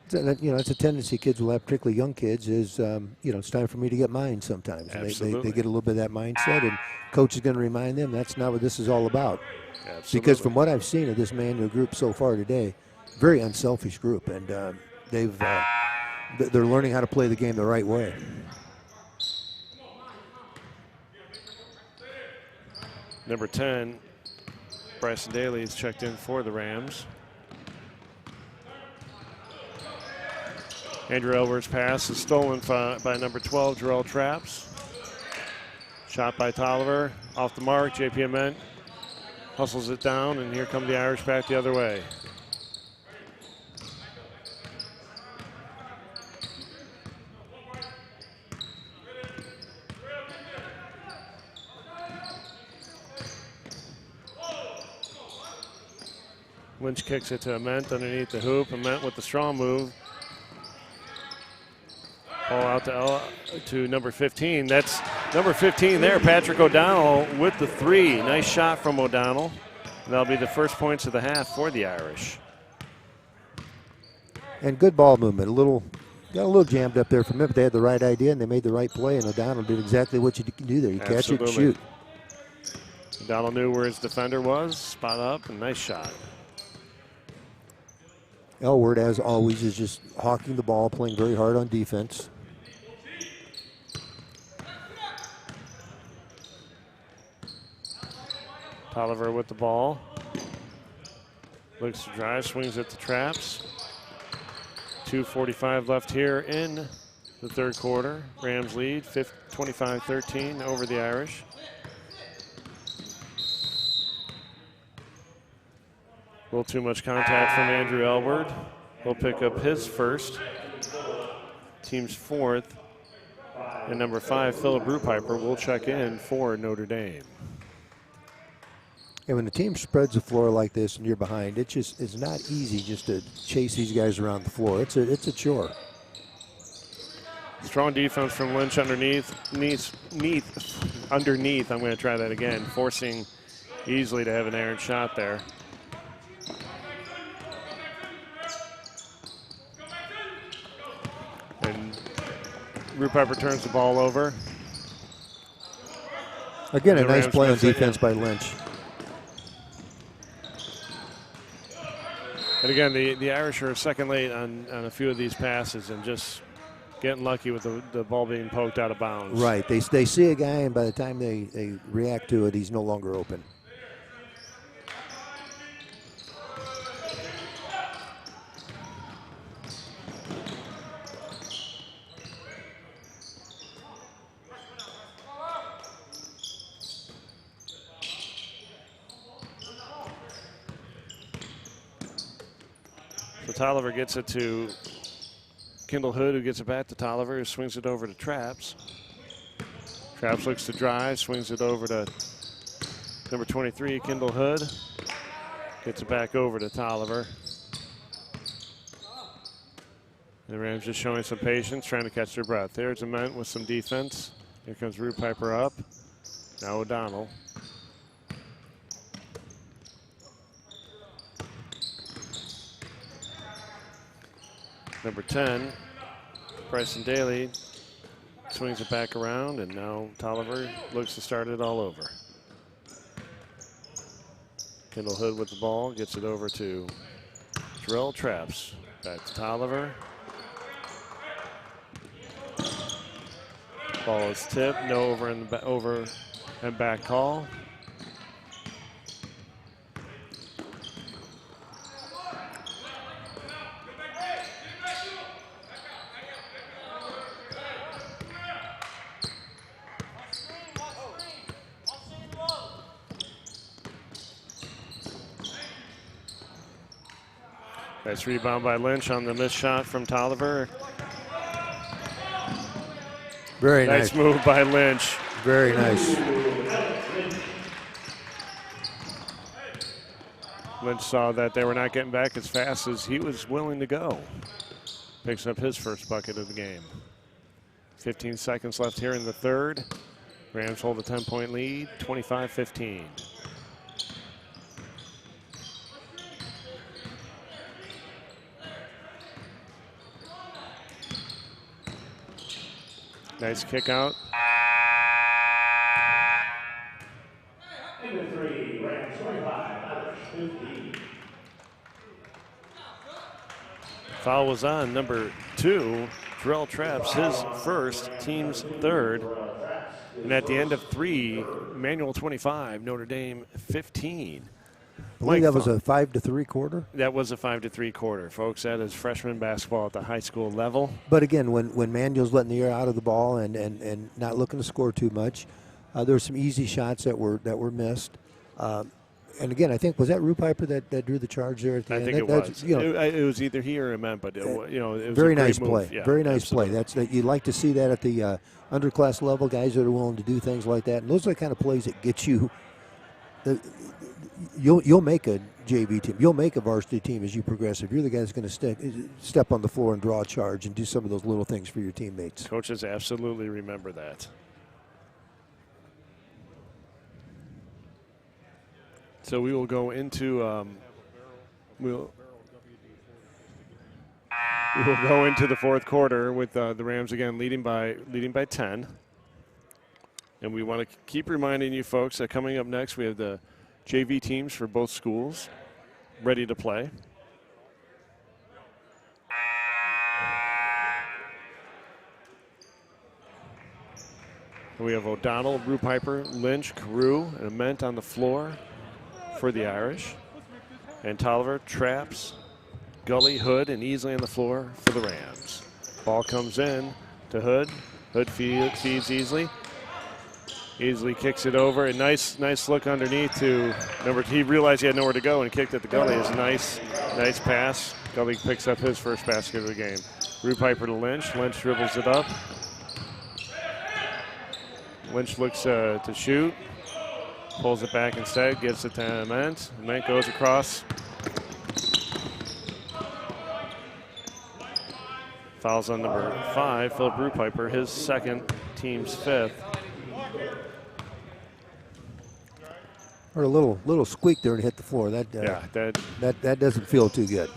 [SPEAKER 3] it's a tendency kids will have, particularly young kids, is it's time for me to get mine sometimes. And they get a little bit of that mindset, and coach is going to remind them that's not what this is all about.
[SPEAKER 1] Absolutely.
[SPEAKER 3] Because from what I've seen of this Manual group so far today, very unselfish group, and they're learning how to play the game the right way.
[SPEAKER 1] Number 10, Bryson Daly is checked in for the Rams. Andrew Elward's pass is stolen by number 12, Jarrell Traps. Shot by Tolliver, off the mark. JP Ament hustles it down, and here come the Irish back the other way. Lynch kicks it to Ament underneath the hoop. Ament with the strong move. Ball out to number 15. That's number 15 there, Patrick O'Donnell with the three. Nice shot from O'Donnell. That'll be the first points of the half for the Irish.
[SPEAKER 3] And good ball movement. Got a little jammed up there from him, but they had the right idea and they made the right play, and O'Donnell did exactly what you can do there. You catch it and shoot.
[SPEAKER 1] O'Donnell knew where his defender was, spot up, and nice shot.
[SPEAKER 3] Elward, as always, is just hawking the ball, playing very hard on defense.
[SPEAKER 1] Tolliver with the ball. Looks to drive, swings at the traps. 2:45 left here in the third quarter. Rams lead 25-13 over the Irish. A little too much contact from Andrew Elward. He'll pick up his first. Team's fourth. And number 5, Philip Rupiper, will check in for Notre Dame.
[SPEAKER 3] And when the team spreads the floor like this and you're behind, it's not easy just to chase these guys around the floor. It's a chore.
[SPEAKER 1] Strong defense from Lynch underneath. Underneath, I'm going to try that again. Forcing easily to have an errant shot there. And Rupiper turns the ball over.
[SPEAKER 3] Again, a nice play on defense by Lynch.
[SPEAKER 1] And again, the Irish are second late on a few of these passes and just getting lucky with the ball being poked out of bounds.
[SPEAKER 3] Right. They see a guy, and by the time they react to it, he's no longer open.
[SPEAKER 1] So Tolliver gets it to Kendall Hood, who gets it back to Tolliver, who swings it over to Traps. Traps looks to drive, swings it over to number 23, Kendall Hood. Gets it back over to Tolliver. The Rams just showing some patience, trying to catch their breath. There's a Ment with some defense. Here comes Rupiper up. Now O'Donnell. Number 10, Bryson Daly, swings it back around, and now Tolliver looks to start it all over. Kendall Hood with the ball, gets it over to Jarrell Traps. Back to Tolliver. Ball is tipped, no over and back call. Nice rebound by Lynch on the missed shot from Tolliver.
[SPEAKER 3] Very nice.
[SPEAKER 1] Nice move by Lynch.
[SPEAKER 3] Very nice.
[SPEAKER 1] Lynch saw that they were not getting back as fast as he was willing to go. Picks up his first bucket of the game. 15 seconds left here in the third. Rams hold a 10-point lead, 25-15. Nice kick out.
[SPEAKER 2] Number 3, Rams 25, Irish 15.
[SPEAKER 1] Foul was on number 2, Jarrell Traps, his first, team's third. And at the end of 3, Manual 25, Notre Dame 15.
[SPEAKER 3] I believe that was a 5-3 quarter.
[SPEAKER 1] That was a 5-3 quarter, folks. That is freshman basketball at the high school level.
[SPEAKER 3] But again, when Manuel's letting the air out of the ball and not looking to score too much, there were some easy shots that were missed. And again, I think, was that Rupiper that drew the charge there at the
[SPEAKER 1] I
[SPEAKER 3] end?
[SPEAKER 1] think it was. It was either he or Ament, but it was
[SPEAKER 3] very
[SPEAKER 1] a great
[SPEAKER 3] nice
[SPEAKER 1] move.
[SPEAKER 3] play.
[SPEAKER 1] Yeah,
[SPEAKER 3] very nice
[SPEAKER 1] absolutely.
[SPEAKER 3] play. You like to see that at the underclass level, guys that are willing to do things like that. And those are the kind of plays that get you. You'll make a JV team. You'll make a varsity team as you progress. If you're the guy that's going to step on the floor and draw a charge and do some of those little things for your teammates.
[SPEAKER 1] Coaches absolutely remember that. So we will go into we'll go into the fourth quarter with the Rams again leading by 10. And we want to keep reminding you folks that coming up next we have the JV teams for both schools ready to play. We have O'Donnell, Rupiper, Lynch, Carew, and Ament on the floor for the Irish. And Tolliver, Traps, Gully, Hood, and Easley on the floor for the Rams. Ball comes in to Hood. Hood feeds Easley. Easley kicks it over. A nice look underneath to number 2. He realized he had nowhere to go and kicked at the Gully. It's nice pass. Gully picks up his first basket of the game. Rupiper to Lynch. Lynch dribbles it up. Lynch looks to shoot. Pulls it back instead. Gives it to Ament. Ament goes across. Fouls on number 5, Philip Rupiper, his second, team's 5th.
[SPEAKER 3] Or a little squeak there and hit the floor. That doesn't feel too good.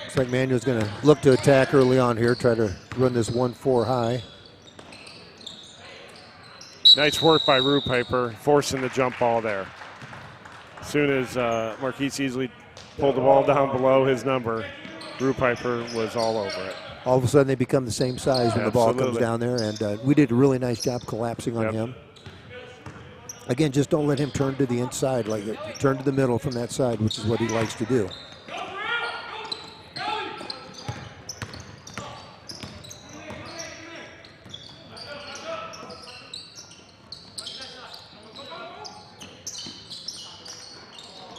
[SPEAKER 3] Looks like Manuel's going to look to attack early on here, try to run this 1-4 high.
[SPEAKER 1] Nice work by Rupiper, forcing the jump ball there. As soon as Marquise Easley pulled the ball down below his number, Rupiper was all over it.
[SPEAKER 3] All of a sudden they become the same size when the ball comes down there, and we did a really nice job collapsing on him. Again, just don't let him turn to the inside, turn to the middle from that side, which is what he likes to do.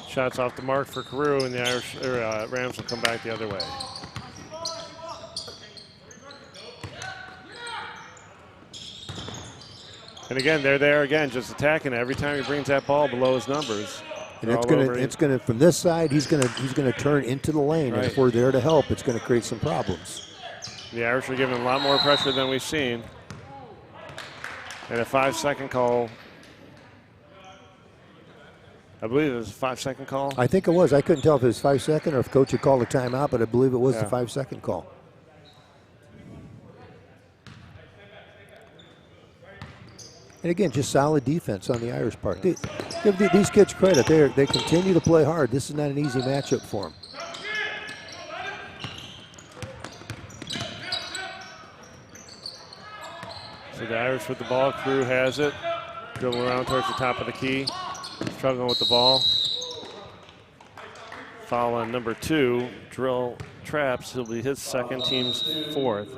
[SPEAKER 1] Shots off the mark for Carew, and the Irish Rams will come back the other way. And again, they're there again, just attacking it. Every time he brings that ball below his numbers.
[SPEAKER 3] And it's gonna from this side, he's gonna turn into the lane.
[SPEAKER 1] Right.
[SPEAKER 3] And if we're there to help, it's gonna create some problems.
[SPEAKER 1] The Irish are giving a lot more pressure than we've seen. And a 5-second call. I believe it was a 5-second call.
[SPEAKER 3] I think it was. I couldn't tell if it was 5-second or if coach had called a timeout, but I believe it was the 5-second call. And again, just solid defense on the Irish part. Give these kids credit. They continue to play hard. This is not an easy matchup for them.
[SPEAKER 1] So the Irish with the ball. Carew has it. Dribbling around towards the top of the key. Struggling with the ball. Foul on number 2, Drill Traps. He'll be his second, team's 4th.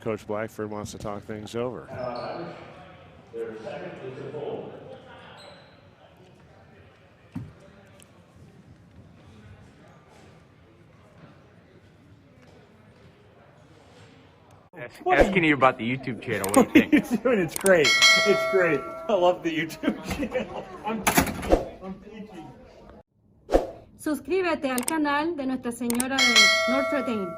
[SPEAKER 1] Coach Blackford wants to talk things over.
[SPEAKER 2] Their second is a full.
[SPEAKER 9] Asking you about the YouTube channel. What do you think?
[SPEAKER 8] What are you doing? It's great. It's great. I love the YouTube channel. I'm teaching.
[SPEAKER 10] Suscríbete al canal de Nuestra Señora de Notre Dame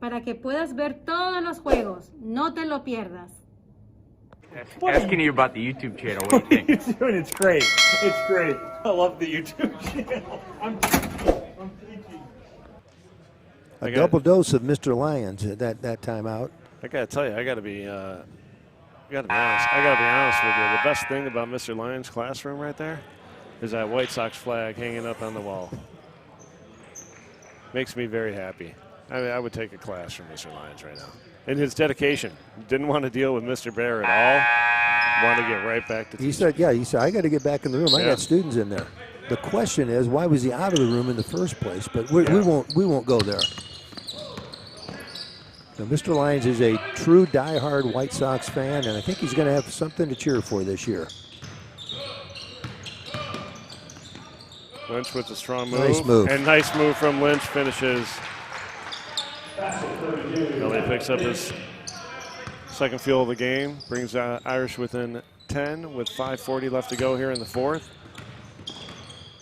[SPEAKER 10] para que puedas ver todos los juegos. No te lo pierdas.
[SPEAKER 9] Asking you about the YouTube channel. What do you think?
[SPEAKER 8] What are you doing? It's great. It's great. I love the YouTube channel. I'm teaching.
[SPEAKER 3] A double dose of Mr. Lyons at that timeout.
[SPEAKER 1] I gotta tell you, I gotta be honest. I gotta be honest with you. The best thing about Mr. Lyons' classroom right there is that White Sox flag hanging up on the wall. Makes me very happy. I would take a class from Mr. Lyons right now. And his dedication. Didn't want to deal with Mr. Bear at all. Wanted to get right back to teaching.
[SPEAKER 3] He said, I got to get back in the room. I got students in there. The question is, why was he out of the room in the first place? But we won't go there. Now, Mr. Lyons is a true diehard White Sox fan, and I think he's going to have something to cheer for this year.
[SPEAKER 1] Lynch with a strong move.
[SPEAKER 3] Nice move.
[SPEAKER 1] And nice move from Lynch, finishes Easley picks up his second field of the game, brings Irish within 10 with 5:40 left to go here in the fourth.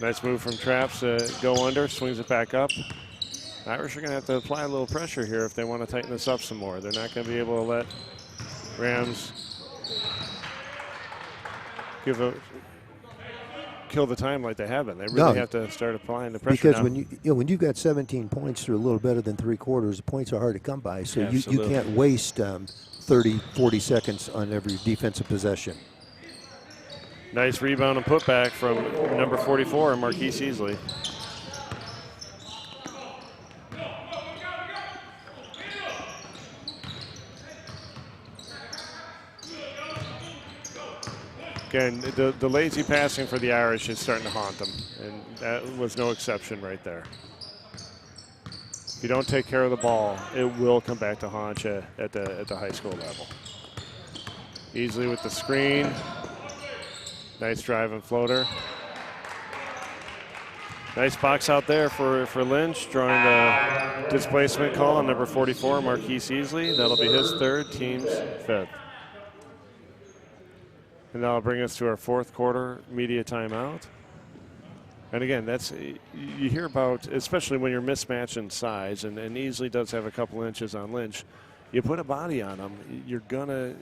[SPEAKER 1] Nice move from Traps to go under, swings it back up. Irish are going to have to apply a little pressure here if they want to tighten this up some more. They're not going to be able to let Rams kill the time like they have been. They really have to start applying the pressure
[SPEAKER 3] because
[SPEAKER 1] now.
[SPEAKER 3] when you've got 17 points through a little better than 3/4, the points are hard to come by. So you can't waste 30, 40 seconds on every defensive possession.
[SPEAKER 1] Nice rebound and putback from number 44, Marquise Easley. Again, the lazy passing for the Irish is starting to haunt them, and that was no exception right there. If you don't take care of the ball, it will come back to haunt you at the high school level. Easley with the screen. Nice drive and floater. Nice box out there for Lynch, drawing the displacement call on number 44, Marquise Easley. That'll be his third, team's fifth. And that'll bring us to our fourth quarter media timeout. And again, that's, you hear about, especially when you're mismatched in size, and Easley does have a couple inches on Lynch, you put a body on him, you're going to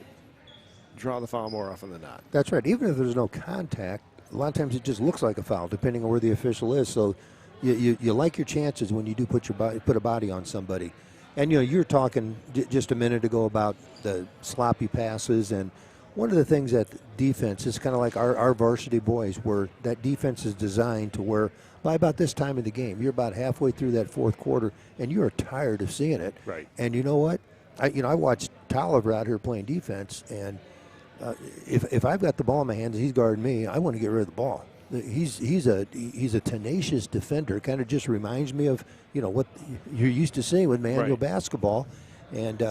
[SPEAKER 1] draw the foul more often than not.
[SPEAKER 3] That's right. Even if there's no contact, a lot of times it just looks like a foul, depending on where the official is. So you like your chances when you do put a body on somebody. And you were talking just a minute ago about the sloppy passes, and one of the things that defense is kind of like our varsity boys, where that defense is designed to where by about this time of the game, you're about halfway through that fourth quarter, and you are tired of seeing it.
[SPEAKER 1] Right.
[SPEAKER 3] And you know what? I watched Tolliver out here playing defense, and if I've got the ball in my hands and he's guarding me, I want to get rid of the ball. He's a tenacious defender. Kind of just reminds me of what you're used to seeing with manual basketball, and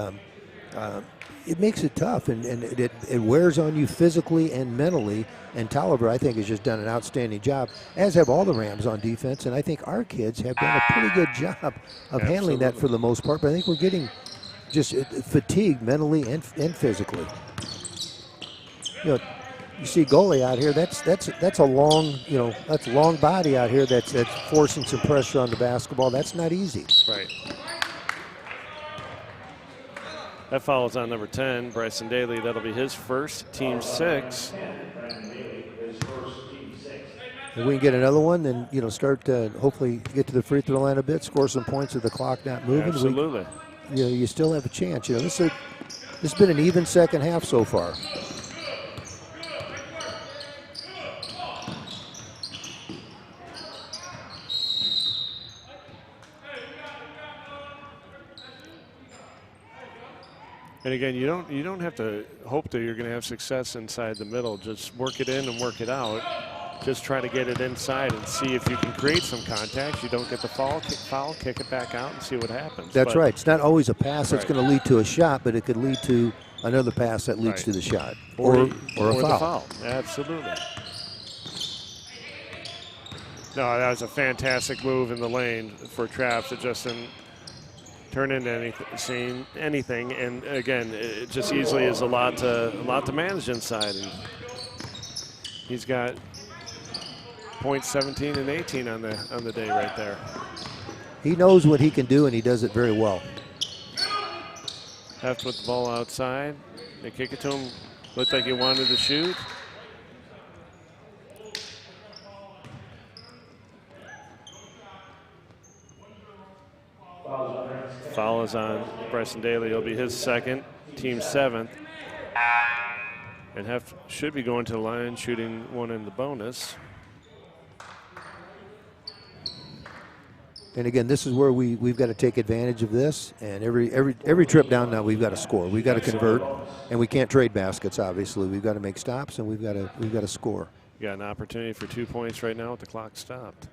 [SPEAKER 3] it makes it tough, and it wears on you physically and mentally. And Tolliver, I think, has just done an outstanding job, as have all the Rams on defense. And I think our kids have done a pretty good job of handling that for the most part. But I think we're getting just fatigued mentally and physically. You see goalie out here. That's a long, that's a long body out here. That's forcing some pressure on the basketball. That's not easy.
[SPEAKER 1] Right. That foul is on number 10, Bryson Daly. That'll be his first, team 6.
[SPEAKER 3] If we can get another one, then start to hopefully get to the free throw line a bit, score some points with the clock not moving.
[SPEAKER 1] Absolutely.
[SPEAKER 3] You still have a chance. This has been an even second half so far.
[SPEAKER 1] And again, you don't have to hope that you're going to have success inside the middle. Just work it in and work it out. Just try to get it inside and see if you can create some contact. You don't get the foul, kick it back out and see what happens.
[SPEAKER 3] That's right. It's not always a pass that's going to lead to a shot, but it could lead to another pass that leads to the shot or a foul.
[SPEAKER 1] The foul. Absolutely. No, that was a fantastic move in the lane for Traps. It just didn't turn into anything. And again, it just easily is a lot to manage inside. And he's got points 17 and 18 on the day right there.
[SPEAKER 3] He knows what he can do, and he does it very well.
[SPEAKER 1] Have to put the ball outside. They kick it to him. Looked like he wanted to shoot. Foul is on Bryson Daly. He'll be his second, team 7th. And should be going to the line, shooting one in the bonus.
[SPEAKER 3] And again, this is where we've got to take advantage of this. And every trip down now, we've got to score. We've got to convert, and we can't trade baskets. Obviously, we've got to make stops, and we've got to score.
[SPEAKER 1] You got an opportunity for 2 points right now with the clock stopped.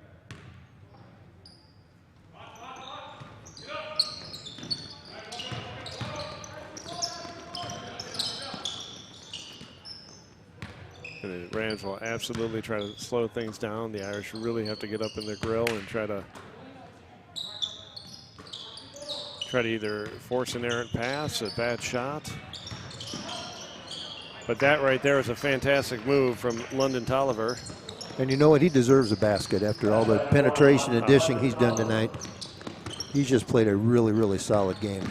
[SPEAKER 1] And the Rams will absolutely try to slow things down. The Irish really have to get up in their grill and try to Try to either force an errant pass, a bad shot. But that right there is a fantastic move from London Tolliver.
[SPEAKER 3] And you know what? He deserves a basket after all the penetration and dishing he's done tonight. He's just played a really, really solid game.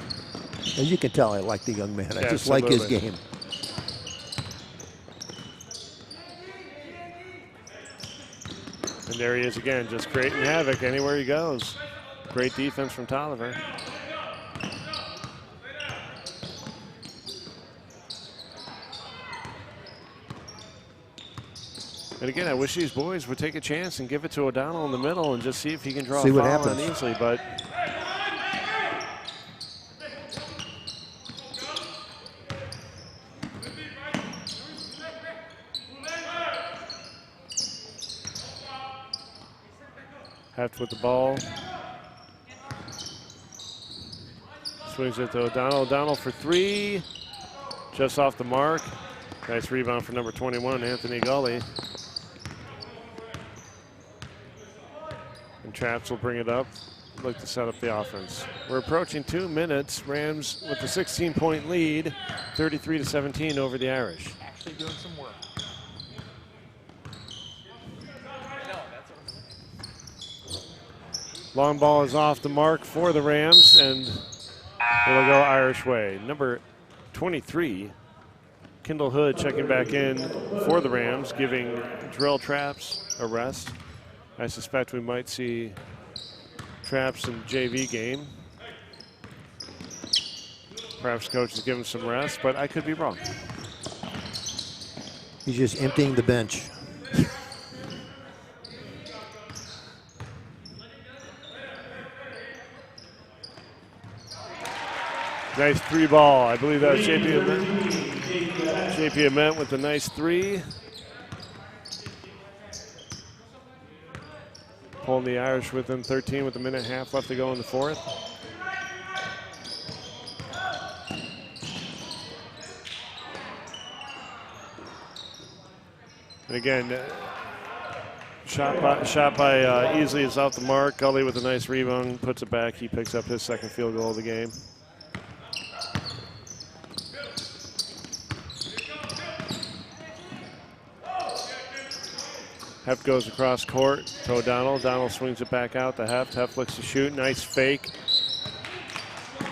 [SPEAKER 3] As you can tell, I like the young man. I just like his game.
[SPEAKER 1] And there he is again, just creating havoc anywhere he goes. Great defense from Tolliver. And again, I wish these boys would take a chance and give it to O'Donnell in the middle and just see if he can draw a foul on easily. But Heft with the ball. Swings it to O'Donnell. O'Donnell for three. Just off the mark. Nice rebound for number 21, Anthony Gully. And Traps will bring it up. Look to set up the offense. We're approaching 2 minutes. Rams with the 16-point lead, 33-17 over the Irish.
[SPEAKER 9] Actually doing some work.
[SPEAKER 1] Long ball is off the mark for the Rams, and it'll go Irish way. Number 23, Kendall Hood checking back in for the Rams, giving Drill Traps a rest. I suspect we might see Traps in JV game. Perhaps coach is giving some rest, but I could be wrong.
[SPEAKER 3] He's just emptying the bench.
[SPEAKER 1] Nice three ball. I believe that was JP Ament. JP Ament with a nice three. Pulling the Irish within 13 with a minute and a half left to go in the fourth. And again, shot by Easley is off the mark. Gully with a nice rebound, puts it back. He picks up his second field goal of the game. Heft goes across court to O'Donnell. O'Donnell swings it back out to Heft. Heft looks to shoot. Nice fake.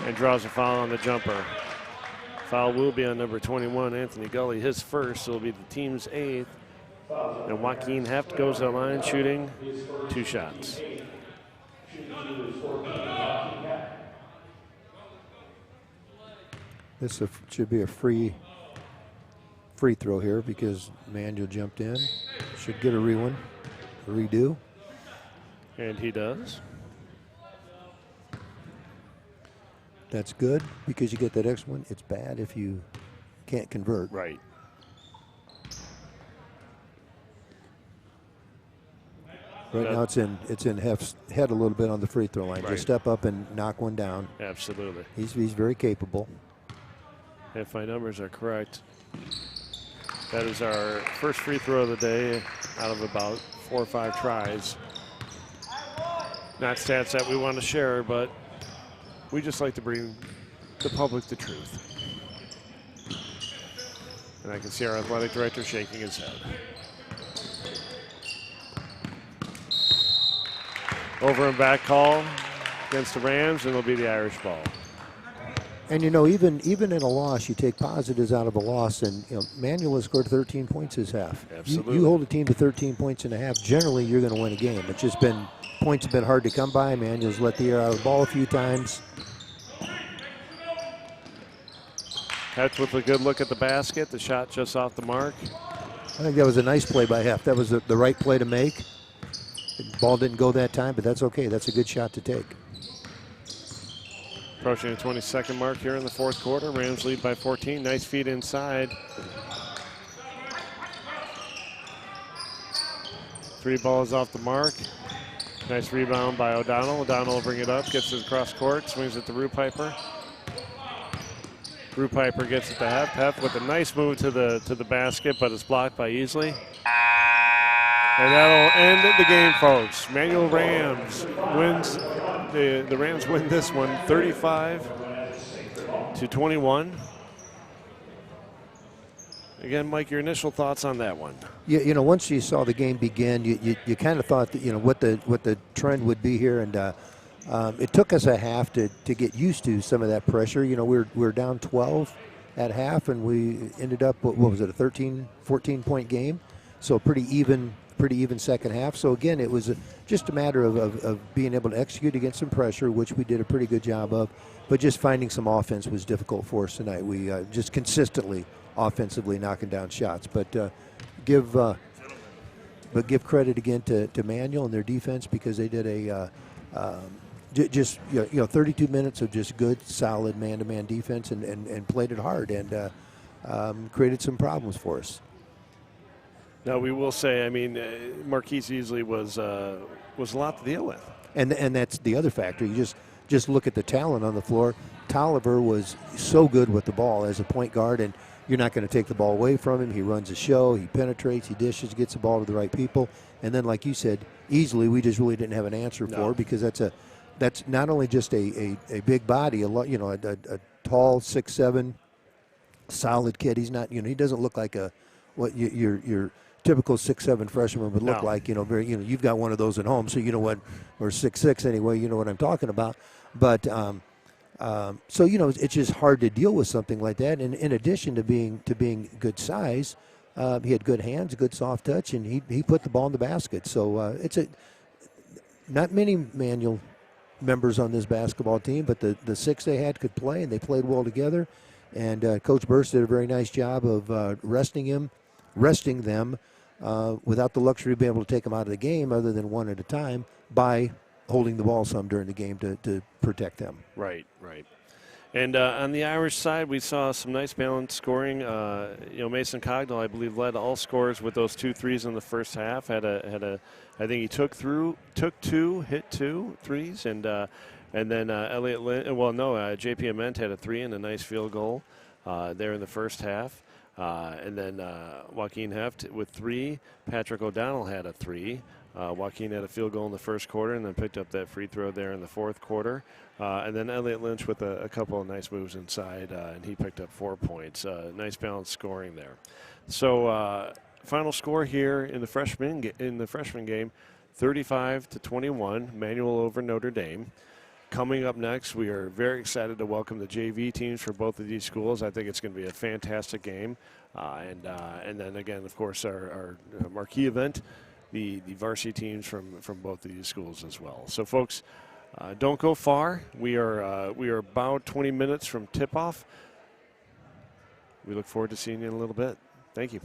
[SPEAKER 1] And draws a foul on the jumper. Foul will be on number 21, Anthony Gully. His first, so it'll be the team's 8th. And Joaquin Heft goes to the line shooting 2 shots.
[SPEAKER 3] This should be a free throw here because Manuel jumped in. Should get a redo.
[SPEAKER 1] And he does.
[SPEAKER 3] That's good because you get that extra one. It's bad if you can't convert.
[SPEAKER 1] Right.
[SPEAKER 3] Right now it's in Heft's head a little bit on the free throw line.
[SPEAKER 1] Right.
[SPEAKER 3] Just step up and knock one down.
[SPEAKER 1] Absolutely.
[SPEAKER 3] He's very capable.
[SPEAKER 1] If my numbers are correct, that is our first free throw of the day out of about 4 or 5 tries. Not stats that we want to share, but we just like to bring the public the truth. And I can see our athletic director shaking his head. Over and back call against the Rams, and it'll be the Irish ball.
[SPEAKER 3] And you know, even in a loss, you take positives out of a loss, and you know, Manuel has scored 13 points his half.
[SPEAKER 1] Absolutely.
[SPEAKER 3] You hold a team to 13 points and a half, generally you're going to win a game. It's just been points have been hard to come by. Manuel's let the air out of the ball a few times.
[SPEAKER 1] Heft with a good look at the basket. The shot just off the mark.
[SPEAKER 3] I think that was a nice play by Heft. That was the right play to make. The ball didn't go that time, but that's okay. That's a good shot to take.
[SPEAKER 1] Approaching the 22nd mark here in the fourth quarter. Rams lead by 14. Nice feed inside. 3 balls off the mark. Nice rebound by O'Donnell. O'Donnell will bring it up, gets it across court, swings it to Rupiper. Rupiper gets it to Heft. Heft with a nice move to the basket, but it's blocked by Easley. And that'll end the game, folks. Manual Rams wins the Rams win this one 35-21. Again, Mike, your initial thoughts on that one?
[SPEAKER 3] Yeah, once you saw the game begin, you kind of thought that what the trend would be here, and it took us a half to get used to some of that pressure. We're down 12 at half, and we ended up what was it, a 13-14 point game, so pretty even second half. So again, it was just a matter of being able to execute against some pressure, which we did a pretty good job of, but just finding some offense was difficult for us tonight. We just consistently offensively knocking down shots, but give credit again to Manual and their defense, because they did a 32 minutes of just good, solid man-to-man defense and played it hard and created some problems for us.
[SPEAKER 1] Now, we will say, I mean, Marquise Easley was a lot to deal with.
[SPEAKER 3] And that's the other factor. You just look at the talent on the floor. Tolliver was so good with the ball as a point guard, and you're not going to take the ball away from him. He runs a show, he penetrates, he dishes, gets the ball to the right people. And then, like you said, Easley, we just really didn't have an answer for, because that's not only just a big body, a tall 6'7", solid kid. He's not, he doesn't look like what your typical 6'7" freshman would look like. You've got one of those at home, so you know what, or 6'6" anyway. You know what I'm talking about. But so it's just hard to deal with something like that. And in addition to being good size, he had good hands, good soft touch, and he put the ball in the basket. So it's not many Manual members on this basketball team, but the six they had could play, and they played well together. And Coach Burst did a very nice job of resting them without the luxury of being able to take them out of the game, other than one at a time, by holding the ball some during the game to protect them.
[SPEAKER 1] Right. And on the Irish side, we saw some nice balanced scoring. Mason Cognell, I believe, led all scorers with those 2 threes in the first half. I think he took 2, hit 2 threes, and then Elliot Lynn. JP Ament had a 3 and a nice field goal there in the first half. And then Joaquin Heft with 3. Patrick O'Donnell had a 3. Joaquin had a field goal in the first quarter and then picked up that free throw there in the fourth quarter. And then Elliot Lynch with a couple of nice moves inside, and he picked up 4 points. Nice balanced scoring there. So final score here in the freshman game, 35-21, Manual over Notre Dame. Coming up next, we are very excited to welcome the JV teams for both of these schools. I think it's going to be a fantastic game. And then again, of course, our marquee event, the varsity teams from both of these schools as well. So, folks, don't go far. We are about 20 minutes from tip-off. We look forward to seeing you in a little bit. Thank you.